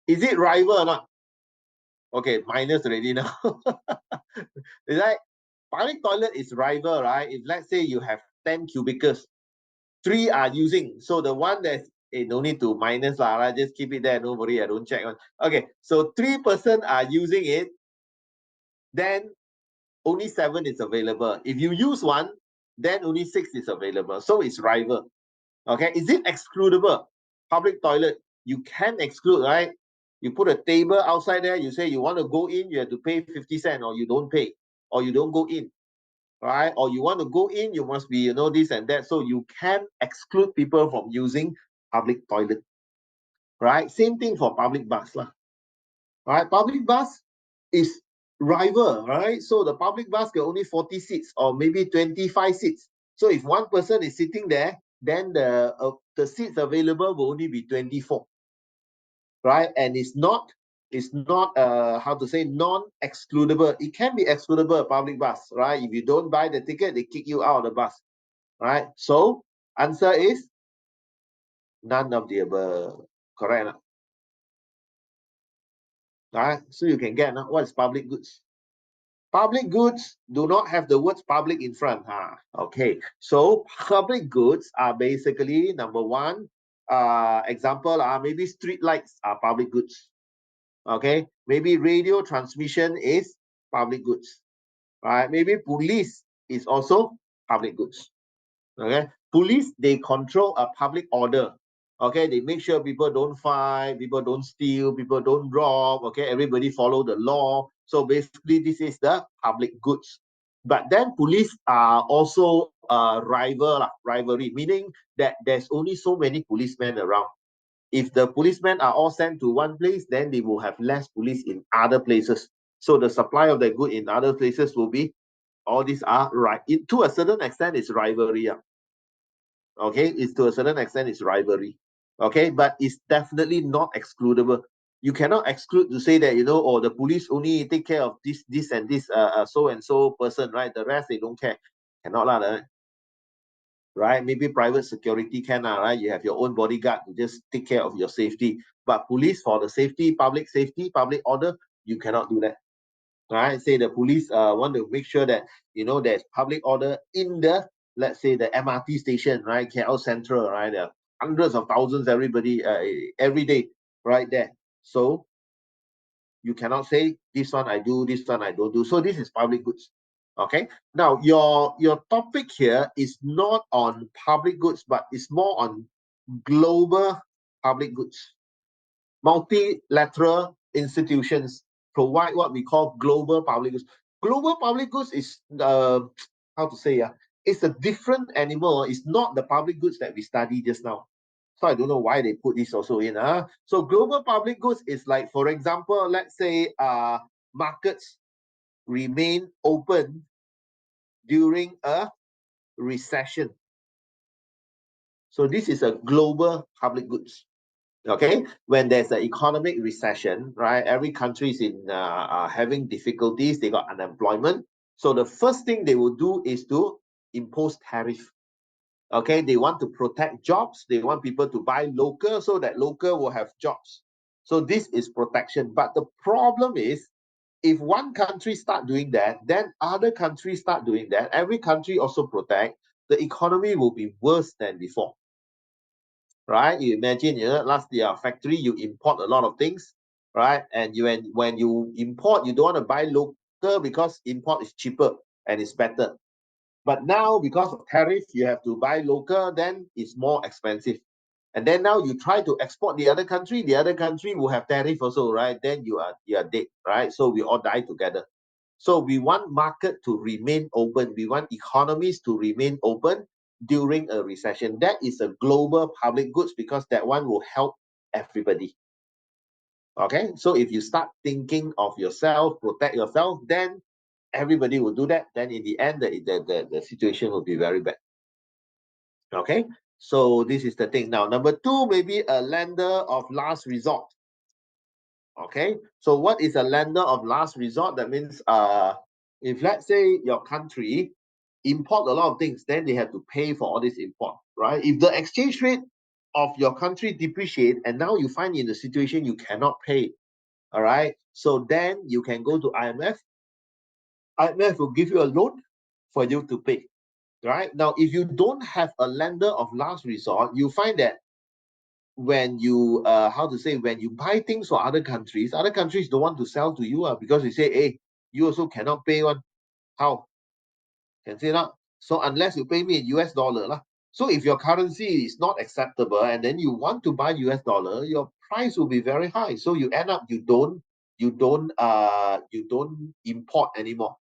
is it rival or not? Okay, minus already now. Is that public toilet is rival, right? If let's say you have 10 cubicles, 3 are using. So the one that's no need to minus lah, right? Just keep it there. Don't worry, I don't check on. Okay, so 3 person are using it, then only 7 is available. If you use one, then only 6 is available. So it's rival. Okay, is it excludable? Public toilet, you can exclude, right? You put a table outside there, you say you want to go in, you have to pay 50 cents, or you don't pay, or you don't go in, right? Or you want to go in, you must be, this and that. So you can exclude people from using public toilet, right? Same thing for public bus, lah. Right? Public bus is rival, right? So the public bus get only 40 seats or maybe 25 seats. So if one person is sitting there, then the seats available will only be 24, right? And it's not how to say, non-excludable. It can be excludable, public bus, right? If you don't buy the ticket, they kick you out of the bus, right? So answer is none of the above. Correct? Right? So you can get what is public goods. Public goods do not have the words public in front. Okay, so public goods are basically, number one, example, maybe street lights are public goods. Okay, maybe radio transmission is public goods. Right? Maybe police is also public goods. Okay, police, they control a public order. Okay, they make sure people don't fight, people don't steal, people don't rob. Okay, everybody follow the law. So basically, this is the public goods. But then police are also rivalry, meaning that there's only so many policemen around. If the policemen are all sent to one place, then they will have less police in other places. So the supply of the good in other places will be, all these are right. To a certain extent, it's rivalry. Okay, it's to a certain extent, it's rivalry. Okay, but it's definitely not excludable. You cannot exclude to say that, the police only take care of this and this so and so person, right? The rest they don't care. Cannot lah, right? Maybe private security can, right? You have your own bodyguard to just take care of your safety. But police, for the safety, public order, you cannot do that. Right? Say the police want to make sure that there's public order in the, let's say, the MRT station, right? KL Central, right? There are hundreds of thousands everybody every day right there. So you cannot say this one I do, this one I don't do. So this is public goods. Okay. Now your topic here is not on public goods, but it's more on global public goods. Multilateral institutions provide what we call global public goods. Global public goods is how to say, it's a different animal. It's not the public goods that we studied just now. So I don't know why they put this also in. So global public goods is like, for example, let's say markets remain open during a recession. So this is a global public goods. Okay, when there's an economic recession, right? Every country is in having difficulties. They got unemployment. So the first thing they will do is to impose tariff. Okay, they want to protect jobs. They want people to buy local so that local will have jobs. So this is protection. But the problem is, if one country start doing that, then other countries start doing that. Every country also protect. The economy will be worse than before. Right? You imagine, last year factory, you import a lot of things, right? And when you import, you don't want to buy local because import is cheaper and it's better. But now, because of tariff, you have to buy local, then it's more expensive. And then now you try to export the other country will have tariff also, right? Then you are dead, right? So we all die together. So we want market to remain open. We want economies to remain open during a recession. That is a global public goods because that one will help everybody. Okay, so if you start thinking of yourself, protect yourself, then everybody will do that, then in the end, the situation will be very bad. Okay, so this is the thing. Now, number two, maybe a lender of last resort. Okay, so what is a lender of last resort? That means if let's say your country import a lot of things, then they have to pay for all this import, right? If the exchange rate of your country depreciate and now you find in a situation you cannot pay, all right, so then you can go to IMF. IMF will give you a loan for you to pay, right? Now, if you don't have a lender of last resort, you find that when you when you buy things for other countries don't want to sell to you because they say, hey, you also cannot pay one. How can say that? So unless you pay me in US dollar lah. So if your currency is not acceptable and then you want to buy US dollar, your price will be very high. So you end up you don't import anymore.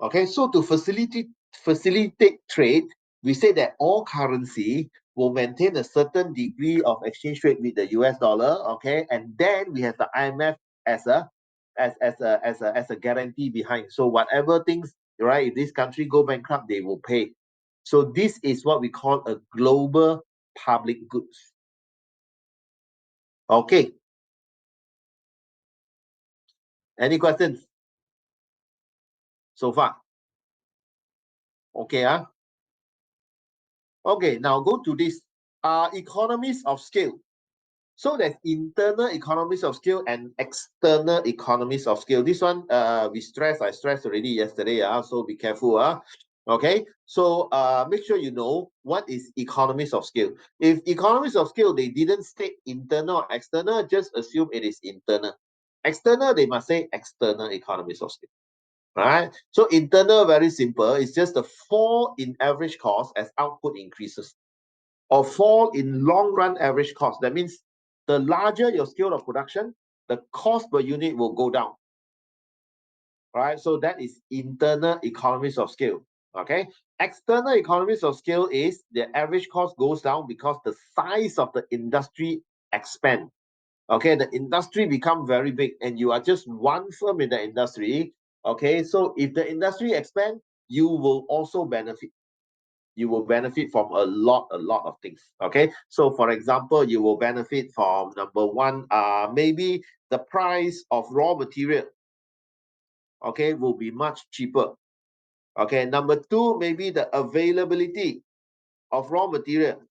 Okay, so to facilitate trade, we say that all currency will maintain a certain degree of exchange rate with the US dollar. Okay, and then we have the IMF as a guarantee behind. So whatever things, right, if this country go bankrupt, they will pay. So this is what we call a global public goods. Okay. Any questions so far? Okay, okay, now go to this economies of scale. So there's internal economies of scale and external economies of scale. This one, I stressed already yesterday. So be careful. Okay, so make sure you know what is economies of scale. If economies of scale, they didn't state internal or external, just assume it is internal. External, they must say external economies of scale. Right? So internal, very simple. It's just the fall in average cost as output increases, or fall in long run average cost. That means the larger your scale of production, the cost per unit will go down. Right? So that is internal economies of scale. Okay. External economies of scale is the average cost goes down because the size of the industry expand. Okay, the industry become very big and you are just one firm in the industry. Okay, so if the industry expand, you will also benefit. You will benefit from a lot of things. Okay, so for example, you will benefit from number one, maybe the price of raw material, okay, will be much cheaper. Okay, number two, maybe the availability of raw material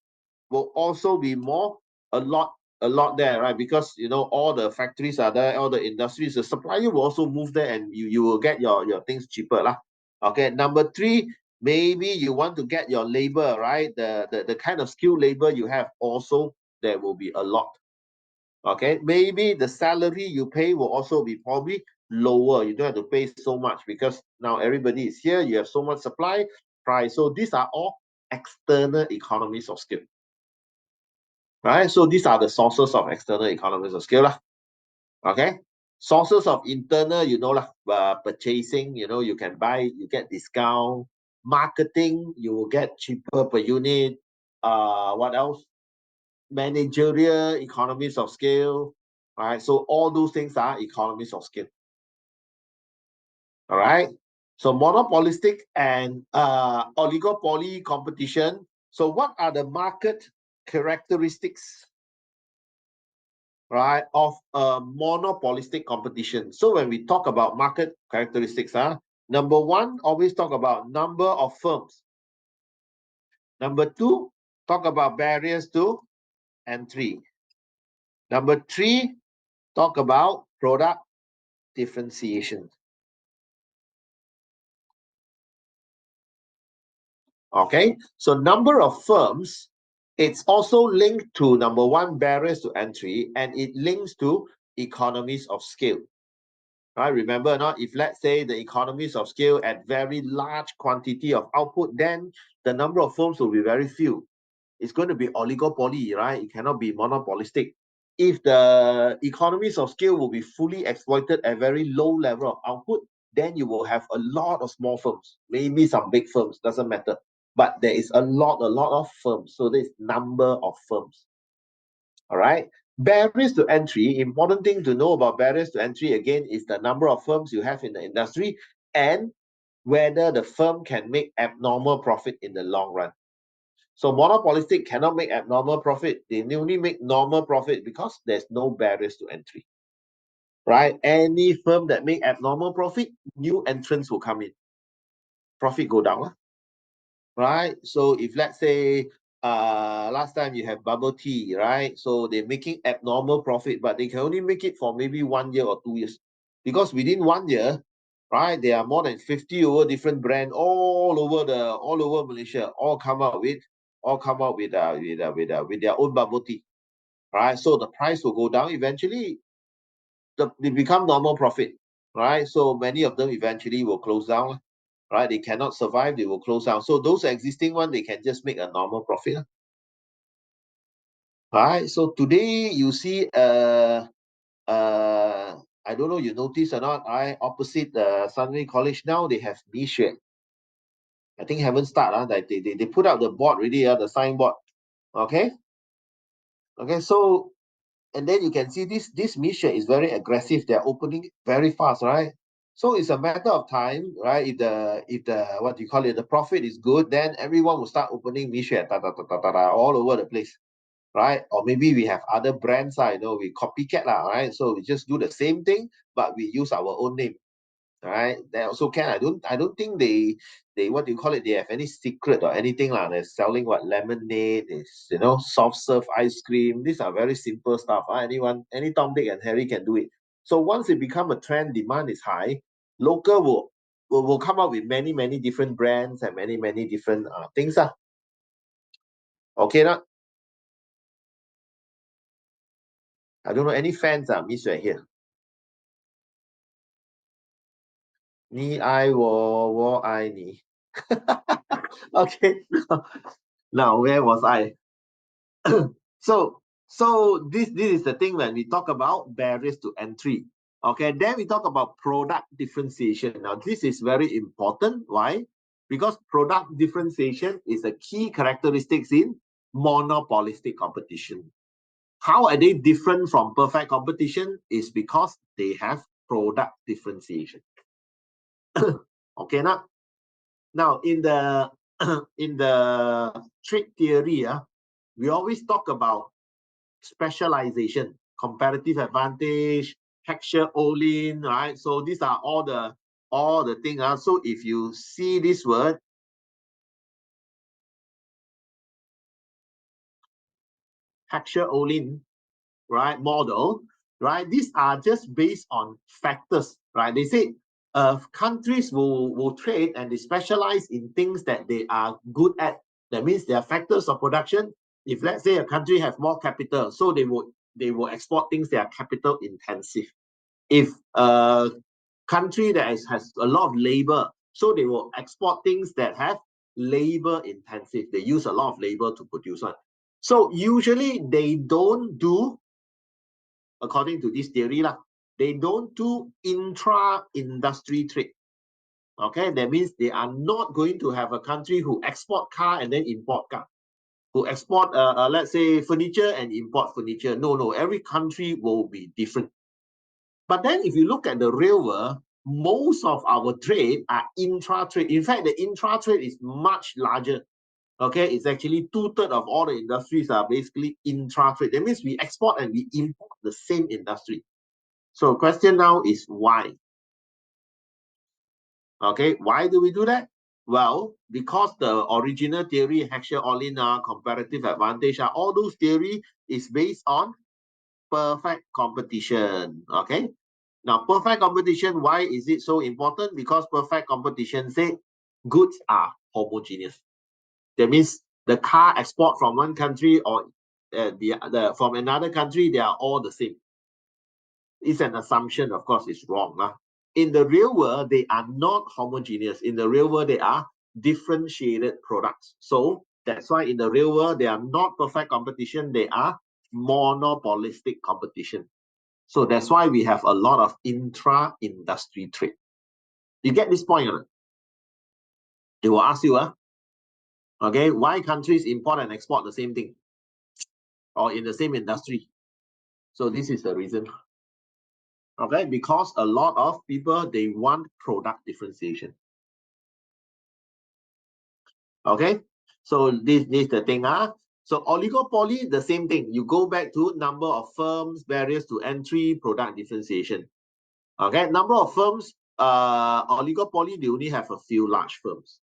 will also be a lot there, right? Because you know all the factories are there, all the industries, the supplier will also move there and you will get your things cheaper lah. Okay, number three, maybe you want to get your labor, right? The kind of skilled labor you have, also there will be a lot. Okay, maybe the salary you pay will also be probably lower. You don't have to pay so much because now everybody is here, you have so much supply price. So these are all external economies of scale. Right, so these are the sources of external economies of scale lah. Okay, sources of internal, you know lah, purchasing, you know, you can buy, you get discount. Marketing, you will get cheaper per unit. What else? Managerial economies of scale. Right, so all those things are economies of scale. All right, so monopolistic and oligopoly competition. So what are the market characteristics, right, of a monopolistic competition? So when we talk about market characteristics, number one, always talk about number of firms. Number two, talk about barriers to entry. Number three, talk about product differentiation. Okay, so number of firms, it's also linked to number one, barriers to entry, and it links to economies of scale. Right, remember not, if let's say the economies of scale at very large quantity of output, then the number of firms will be very few. It's going to be oligopoly, right? It cannot be monopolistic. If the economies of scale will be fully exploited at very low level of output, then you will have a lot of small firms, maybe some big firms, doesn't matter. But there is a lot of firms. So there's number of firms. All right. Barriers to entry, important thing to know about barriers to entry again is the number of firms you have in the industry. and whether the firm can make abnormal profit in the long run. So monopolistic cannot make abnormal profit. They only make normal profit because there's no barriers to entry. Right? Any firm that make abnormal profit, new entrants will come in. Profit go down. Right? So if let's say last time you have bubble tea, right? So they're making abnormal profit, but they can only make it for maybe 1 year or 2 years. Because within 1 year, right, there are more than 50 over different brands all over Malaysia, all come out with their own bubble tea. Right? So the price will go down. Eventually, they become normal profit. Right? So many of them eventually will close down. Right? They cannot survive, they will close down. So those existing ones, they can just make a normal profit. Right? So today you see I don't know you notice or not, right? Opposite the Sunway College now, they have Mission. I think haven't started. They put up the board already, the signboard. Okay. Okay, so and then you can see this Mission is very aggressive. They're opening very fast, right? So it's a matter of time, right? If the what do you call it, the profit is good, then everyone will start opening Mission all over the place, right? Or maybe we have other brands, we copycat, right? So we just do the same thing, but we use our own name, right? That also can. I don't think they what do you call it? They have any secret or anything like they're selling what lemonade is, soft serve ice cream. These are very simple stuff. Any Tom, Dick, and Harry can do it. So once it become a trend, demand is high. Local will come up with many different brands and many different things. Okay, now I don't know any fans miss right here. 你爱我，我爱你。Okay, now where was I? So this is the thing when we talk about barriers to entry. Okay, then we talk about product differentiation. Now this is very important. Why? Because product differentiation is a key characteristics in monopolistic competition. How are they different from perfect competition? Is because they have product differentiation. Okay, now in the in the trade theory, we always talk about specialization, comparative advantage, Heckscher-Ohlin, right? So these are all the things. So if you see this word, Heckscher-Ohlin, right, model, right? These are just based on factors, right? They say countries will trade and they specialize in things that they are good at. That means there are factors of production. If let's say a country have more capital, so they will export things that are capital intensive. If a country that has a lot of labor, so they will export things that have labor intensive. They use a lot of labor to produce one. So usually they don't do, according to this theory, they don't do intra-industry trade. Okay, that means they are not going to have a country who export car and then import car, who export, let's say, furniture and import furniture. No, every country will be different. But then if you look at the real world, most of our trade are intra-trade. In fact, the intra-trade is much larger. Okay, it's actually 2/3 of all the industries are basically intra-trade. That means we export and we import the same industry. So question now is why? Okay, why do we do that? Well, because the original theory, Heckscher-Ohlin, comparative advantage, all those theory is based on perfect competition. Okay, now perfect competition, why is it so important? Because perfect competition say goods are homogeneous. That means the car export from one country or from another country, they are all the same. It's an assumption, of course, it's wrong. In the real world, they are not homogeneous. In the real world, they are differentiated products. So that's why in the real world, they are not perfect competition. They are monopolistic competition. So that's why we have a lot of intra-industry trade. You get this point? They will ask you, okay, why countries import and export the same thing or in the same industry? So this is the reason. Okay, because a lot of people, they want product differentiation. Okay, so this is the thing. So oligopoly, the same thing. You go back to number of firms, barriers to entry, product differentiation. Okay, number of firms, oligopoly, they only have a few large firms.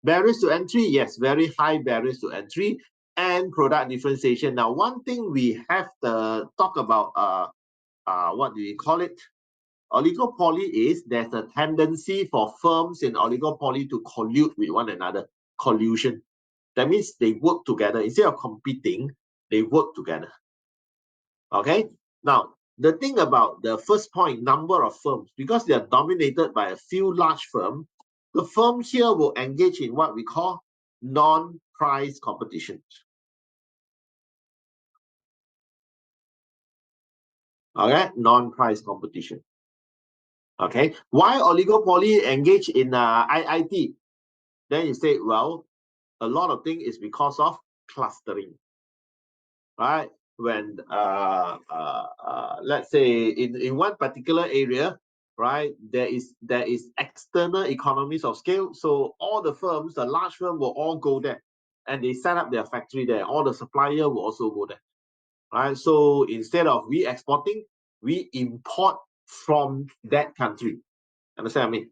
Barriers to entry, yes, very high barriers to entry, and product differentiation. Now, one thing we have to talk about, what do we call it? Oligopoly is there's a tendency for firms in oligopoly to collude with one another. Collusion. That means they work together. Instead of competing, they work together. Okay? Now, the thing about the first point, number of firms, because they are dominated by a few large firms, the firm here will engage in what we call non-price competition. Okay? Non-price competition. Okay? Why oligopoly engage in IIT? Then you say, well, a lot of things is because of clustering, right? When let's say in one particular area, right, there is external economies of scale. So all the firms, the large firm, will all go there, and they set up their factory there. All the supplier will also go there, right? So instead of we exporting, we import from that country. Understand what I mean?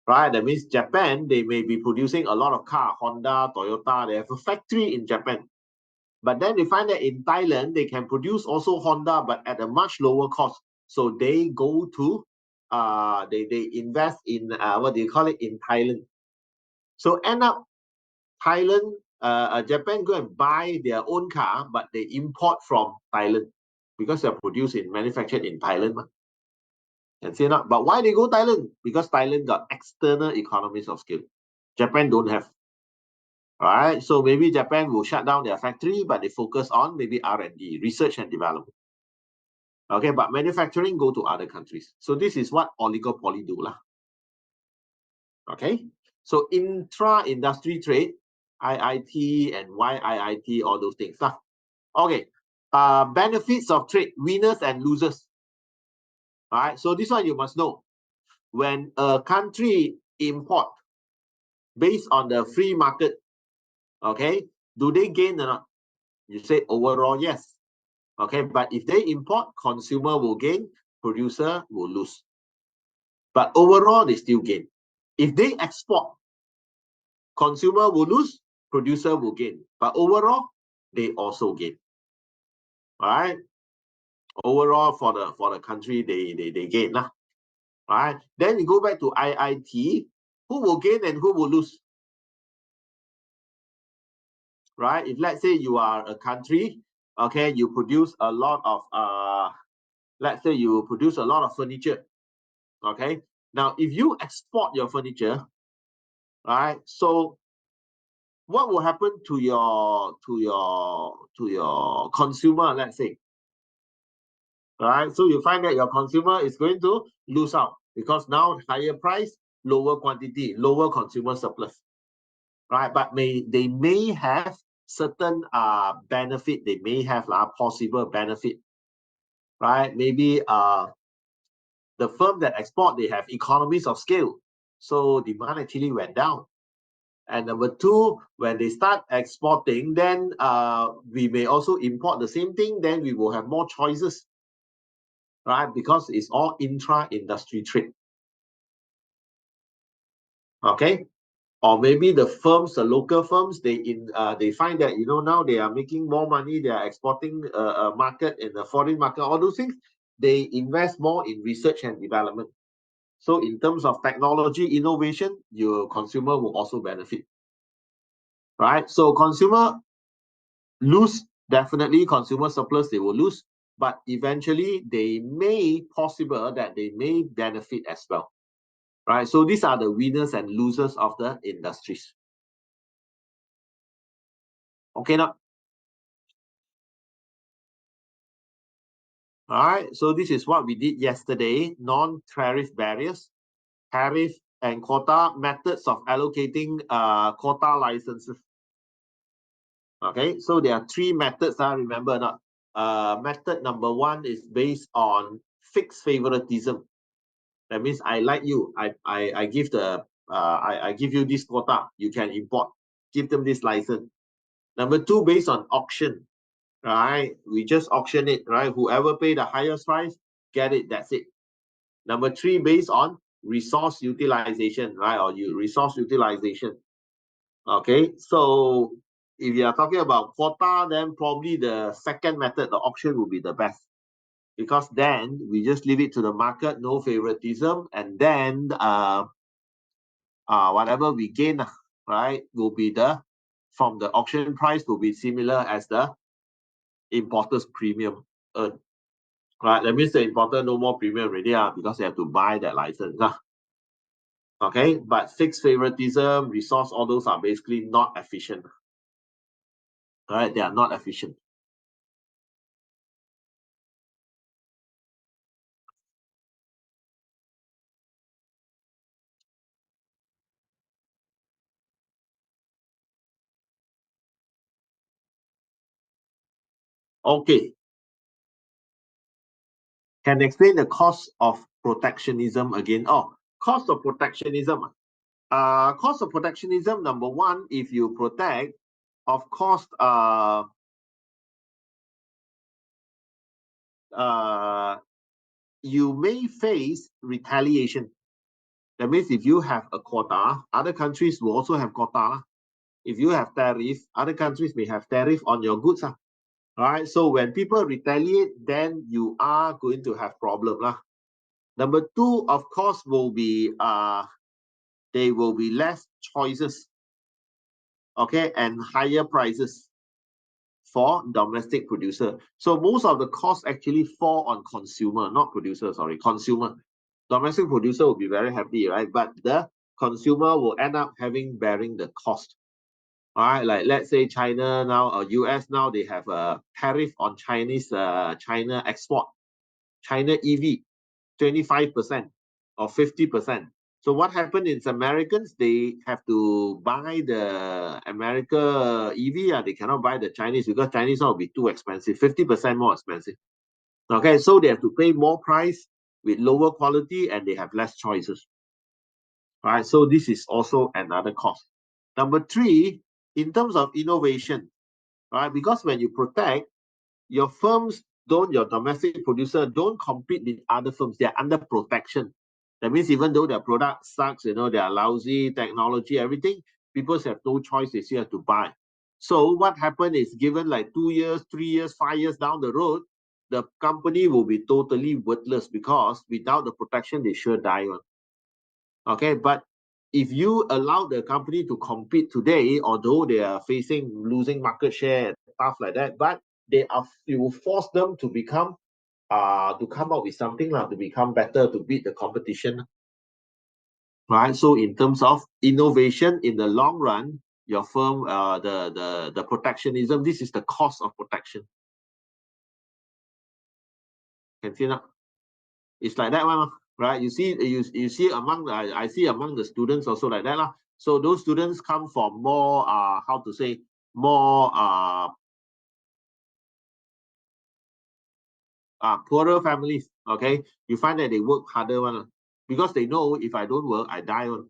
Right? That means Japan, they may be producing a lot of car, Honda, Toyota, they have a factory in Japan. But then they find that in Thailand, they can produce also Honda, but at a much lower cost. So they go to, they invest in, what do you call it, in Thailand. So end up, Thailand, Japan go and buy their own car, but they import from Thailand because they're produced in, manufactured in Thailand. And see not, but why they go Thailand? Because Thailand got external economies of scale. Japan don't have. All right, so maybe Japan will shut down their factory, but they focus on maybe R&D, research and development. Okay, but manufacturing go to other countries. So this is what oligopoly do lah. Okay, so intra-industry trade, IIT and YIIT, all those things lah. Okay, benefits of trade, winners and losers. All right, so this one you must know. When a country import based on the free market, okay, do they gain or not? You say overall, yes. Okay, but if they import, consumer will gain, producer will lose. But overall, they still gain. If they export, consumer will lose, producer will gain. But overall, they also gain. All right. Overall, for the country, they gain. All right. Then you go back to IIT. Who will gain and who will lose? Right? If let's say you are a country, okay, you produce a lot of let's say you produce a lot of furniture. Okay. Now, if you export your furniture, right? So what will happen to your consumer, let's say? Right? So you find that your consumer is going to lose out because now higher price, lower quantity, lower consumer surplus. Right? But they may have certain benefit, they may have possible benefit. Right? Maybe the firm that export, they have economies of scale. So demand actually went down. And number two, when they start exporting, then we may also import the same thing, then we will have more choices, right? Because it's all intra-industry trade. Okay? Or maybe the firms, the local firms, they find that, now they are making more money, they are exporting a market in the foreign market, all those things, they invest more in research and development. So in terms of technology innovation, your consumer will also benefit. Right? So consumer lose, definitely consumer surplus, they will lose, but eventually they may possible that they may benefit as well. Right? So these are the winners and losers of the industries. Okay now. All right, so this is what we did yesterday, non-tariff barriers, tariff and quota, methods of allocating quota licenses. Okay, so there are three methods, remember not? Method number one is based on fixed favoritism. That means I like you. I give the I give you this quota. You can import. Give them this license. Number two, based on auction, right? We just auction it, right? Whoever pay the highest price, get it. That's it. Number three, based on resource utilization, right? Or resource utilization. Okay, so if you are talking about quota, then probably the second method, the auction, will be the best, because then we just leave it to the market, no favoritism, and then whatever we gain, right, will be from the auction price will be similar as the importer's premium earned. Right, that means the importer no more premium already, because they have to buy that license. Okay, but fixed favoritism, resource, all those are basically not efficient. All right, they are not efficient. Okay. Can explain the cost of protectionism again. Oh, cost of protectionism. Cost of protectionism, number one, if you protect, of course, you may face retaliation. That means if you have a quota, other countries will also have quota. If you have tariff, other countries may have tariff on your goods. All right. So when people retaliate, then you are going to have problem. Number two, of course, will be there will be less choices. Okay, and higher prices for domestic producer. So most of the costs actually fall on consumer, not producer, sorry, consumer. Domestic producer will be very happy, right? But the consumer will end up bearing the cost. All right, like let's say China now or US now, they have a tariff on China export, China EV, 25% or 50%. So what happened is Americans, they have to buy the America EV. They cannot buy the Chinese because Chinese will be too expensive, 50% more expensive. Okay, so they have to pay more price with lower quality and they have less choices. All right, so this is also another cost. Number three, in terms of innovation, right? Because when you protect, your firms your domestic producer don't compete with other firms. They're under protection. That means even though their product sucks, they are lousy, technology, everything, people have no choice. They still have to buy. So what happened is, given like 2 years, 3 years, 5 years down the road, the company will be totally worthless because without the protection, they sure die on. Okay, but if you allow the company to compete today, although they are facing losing market share and stuff like that, but you will force them to become to come up with something to become better, to beat the competition. Right. So in terms of innovation in the long run, your firm, the protectionism, this is the cost of protection. Can see that? It's like that one, right? You see among I see among the students also like that. So those students come from more how to say, more poorer families. Okay, you find that they work harder because they know if I don't work, I die one.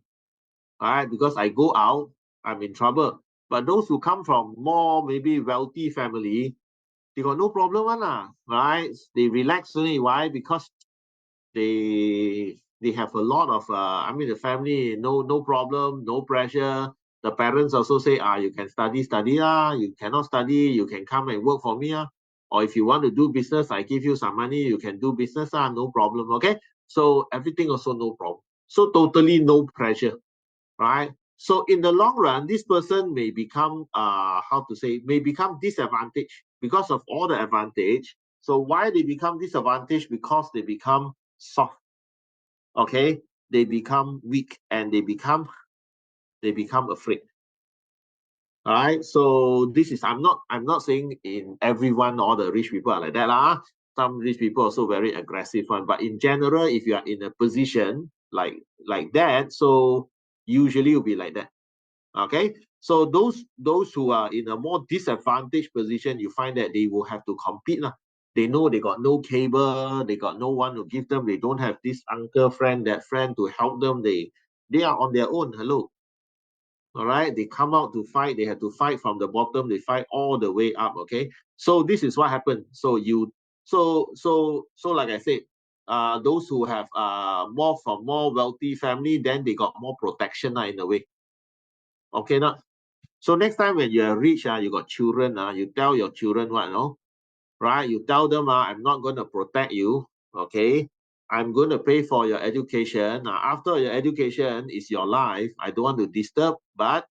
All right, because I go out, I'm in trouble. But those who come from more maybe wealthy family, they got no problem right? They relax only. Why? Because they have a lot of the family, no problem, no pressure. The parents also say, you can study you cannot study, you can come and work for me or if you want to do business, I give you some money, you can do business no problem. Okay, so everything also no problem, so totally no pressure, right? So in the long run, this person may become may become disadvantaged because of all the advantage. So why they become disadvantaged? Because they become soft. Okay, they become weak and they become afraid. All right, so this is, I'm not saying in everyone all the rich people are like that some rich people are also very aggressive but in general, if you are in a position like that, so usually you'll be like that. Okay, so those who are in a more disadvantaged position, you find that they will have to compete They know they got no cable, they got no one to give them, they don't have this uncle, friend, that friend to help them. They are on their own. Hello. All right, they come out to fight, they have to fight from the bottom, they fight all the way up. Okay, so this is what happened. So like I said, those who have more from more wealthy family, then they got more protection in a way. Okay, now, so next time when you're rich, you got children, you tell your children what, no? Right? You tell them, I'm not going to protect you, okay? I'm going to pay for your education. After your education is your life. I don't want to disturb, but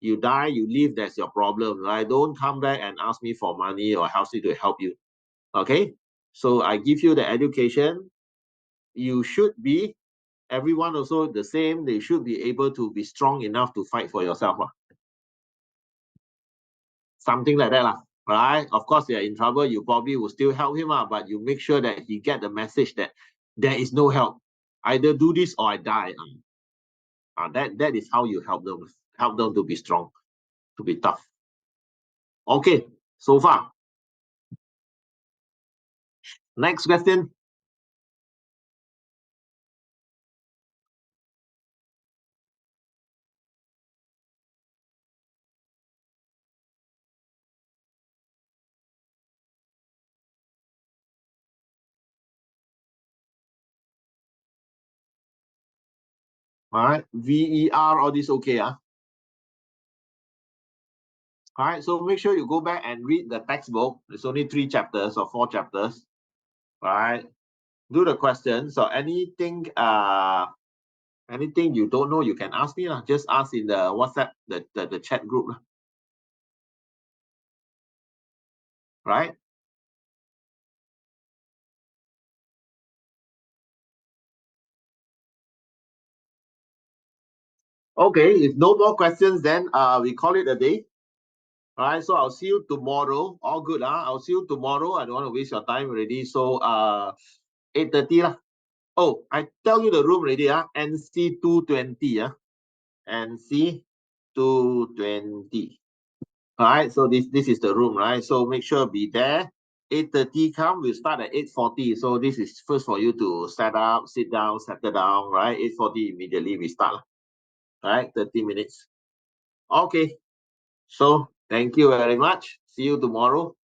you die, you leave, that's your problem, right? Don't come back and ask me for money or ask me to help you, okay? So I give you the education. You should be, everyone also the same, they should be able to be strong enough to fight for yourself. Something like that, right? Of course, you're in trouble, you probably will still help him, but you make sure that he get the message that there is no help. Either do this or I die. That is how you help them to be strong, to be tough. Okay, so far. Next question. All right, VER, all this okay, All right, so make sure you go back and read the textbook. There's only 3 chapters or 4 chapters. All right, do the questions. So anything you don't know, you can ask me. Just ask in the WhatsApp, the chat group. Right? Okay, if no more questions, then we call it a day. All right, so I'll see you tomorrow. All good, I'll see you tomorrow. I don't want to waste your time already. So 8:30 lah. Oh, I tell you the room already, NC 220, NC 220. All right, so this is the room, right? So make sure be there. 8:30 come, we'll start at 8:40. So this is first for you to set up, sit down, settle down, right? 8:40 immediately we start. All right, 30 minutes. Okay. So thank you very much. See you tomorrow.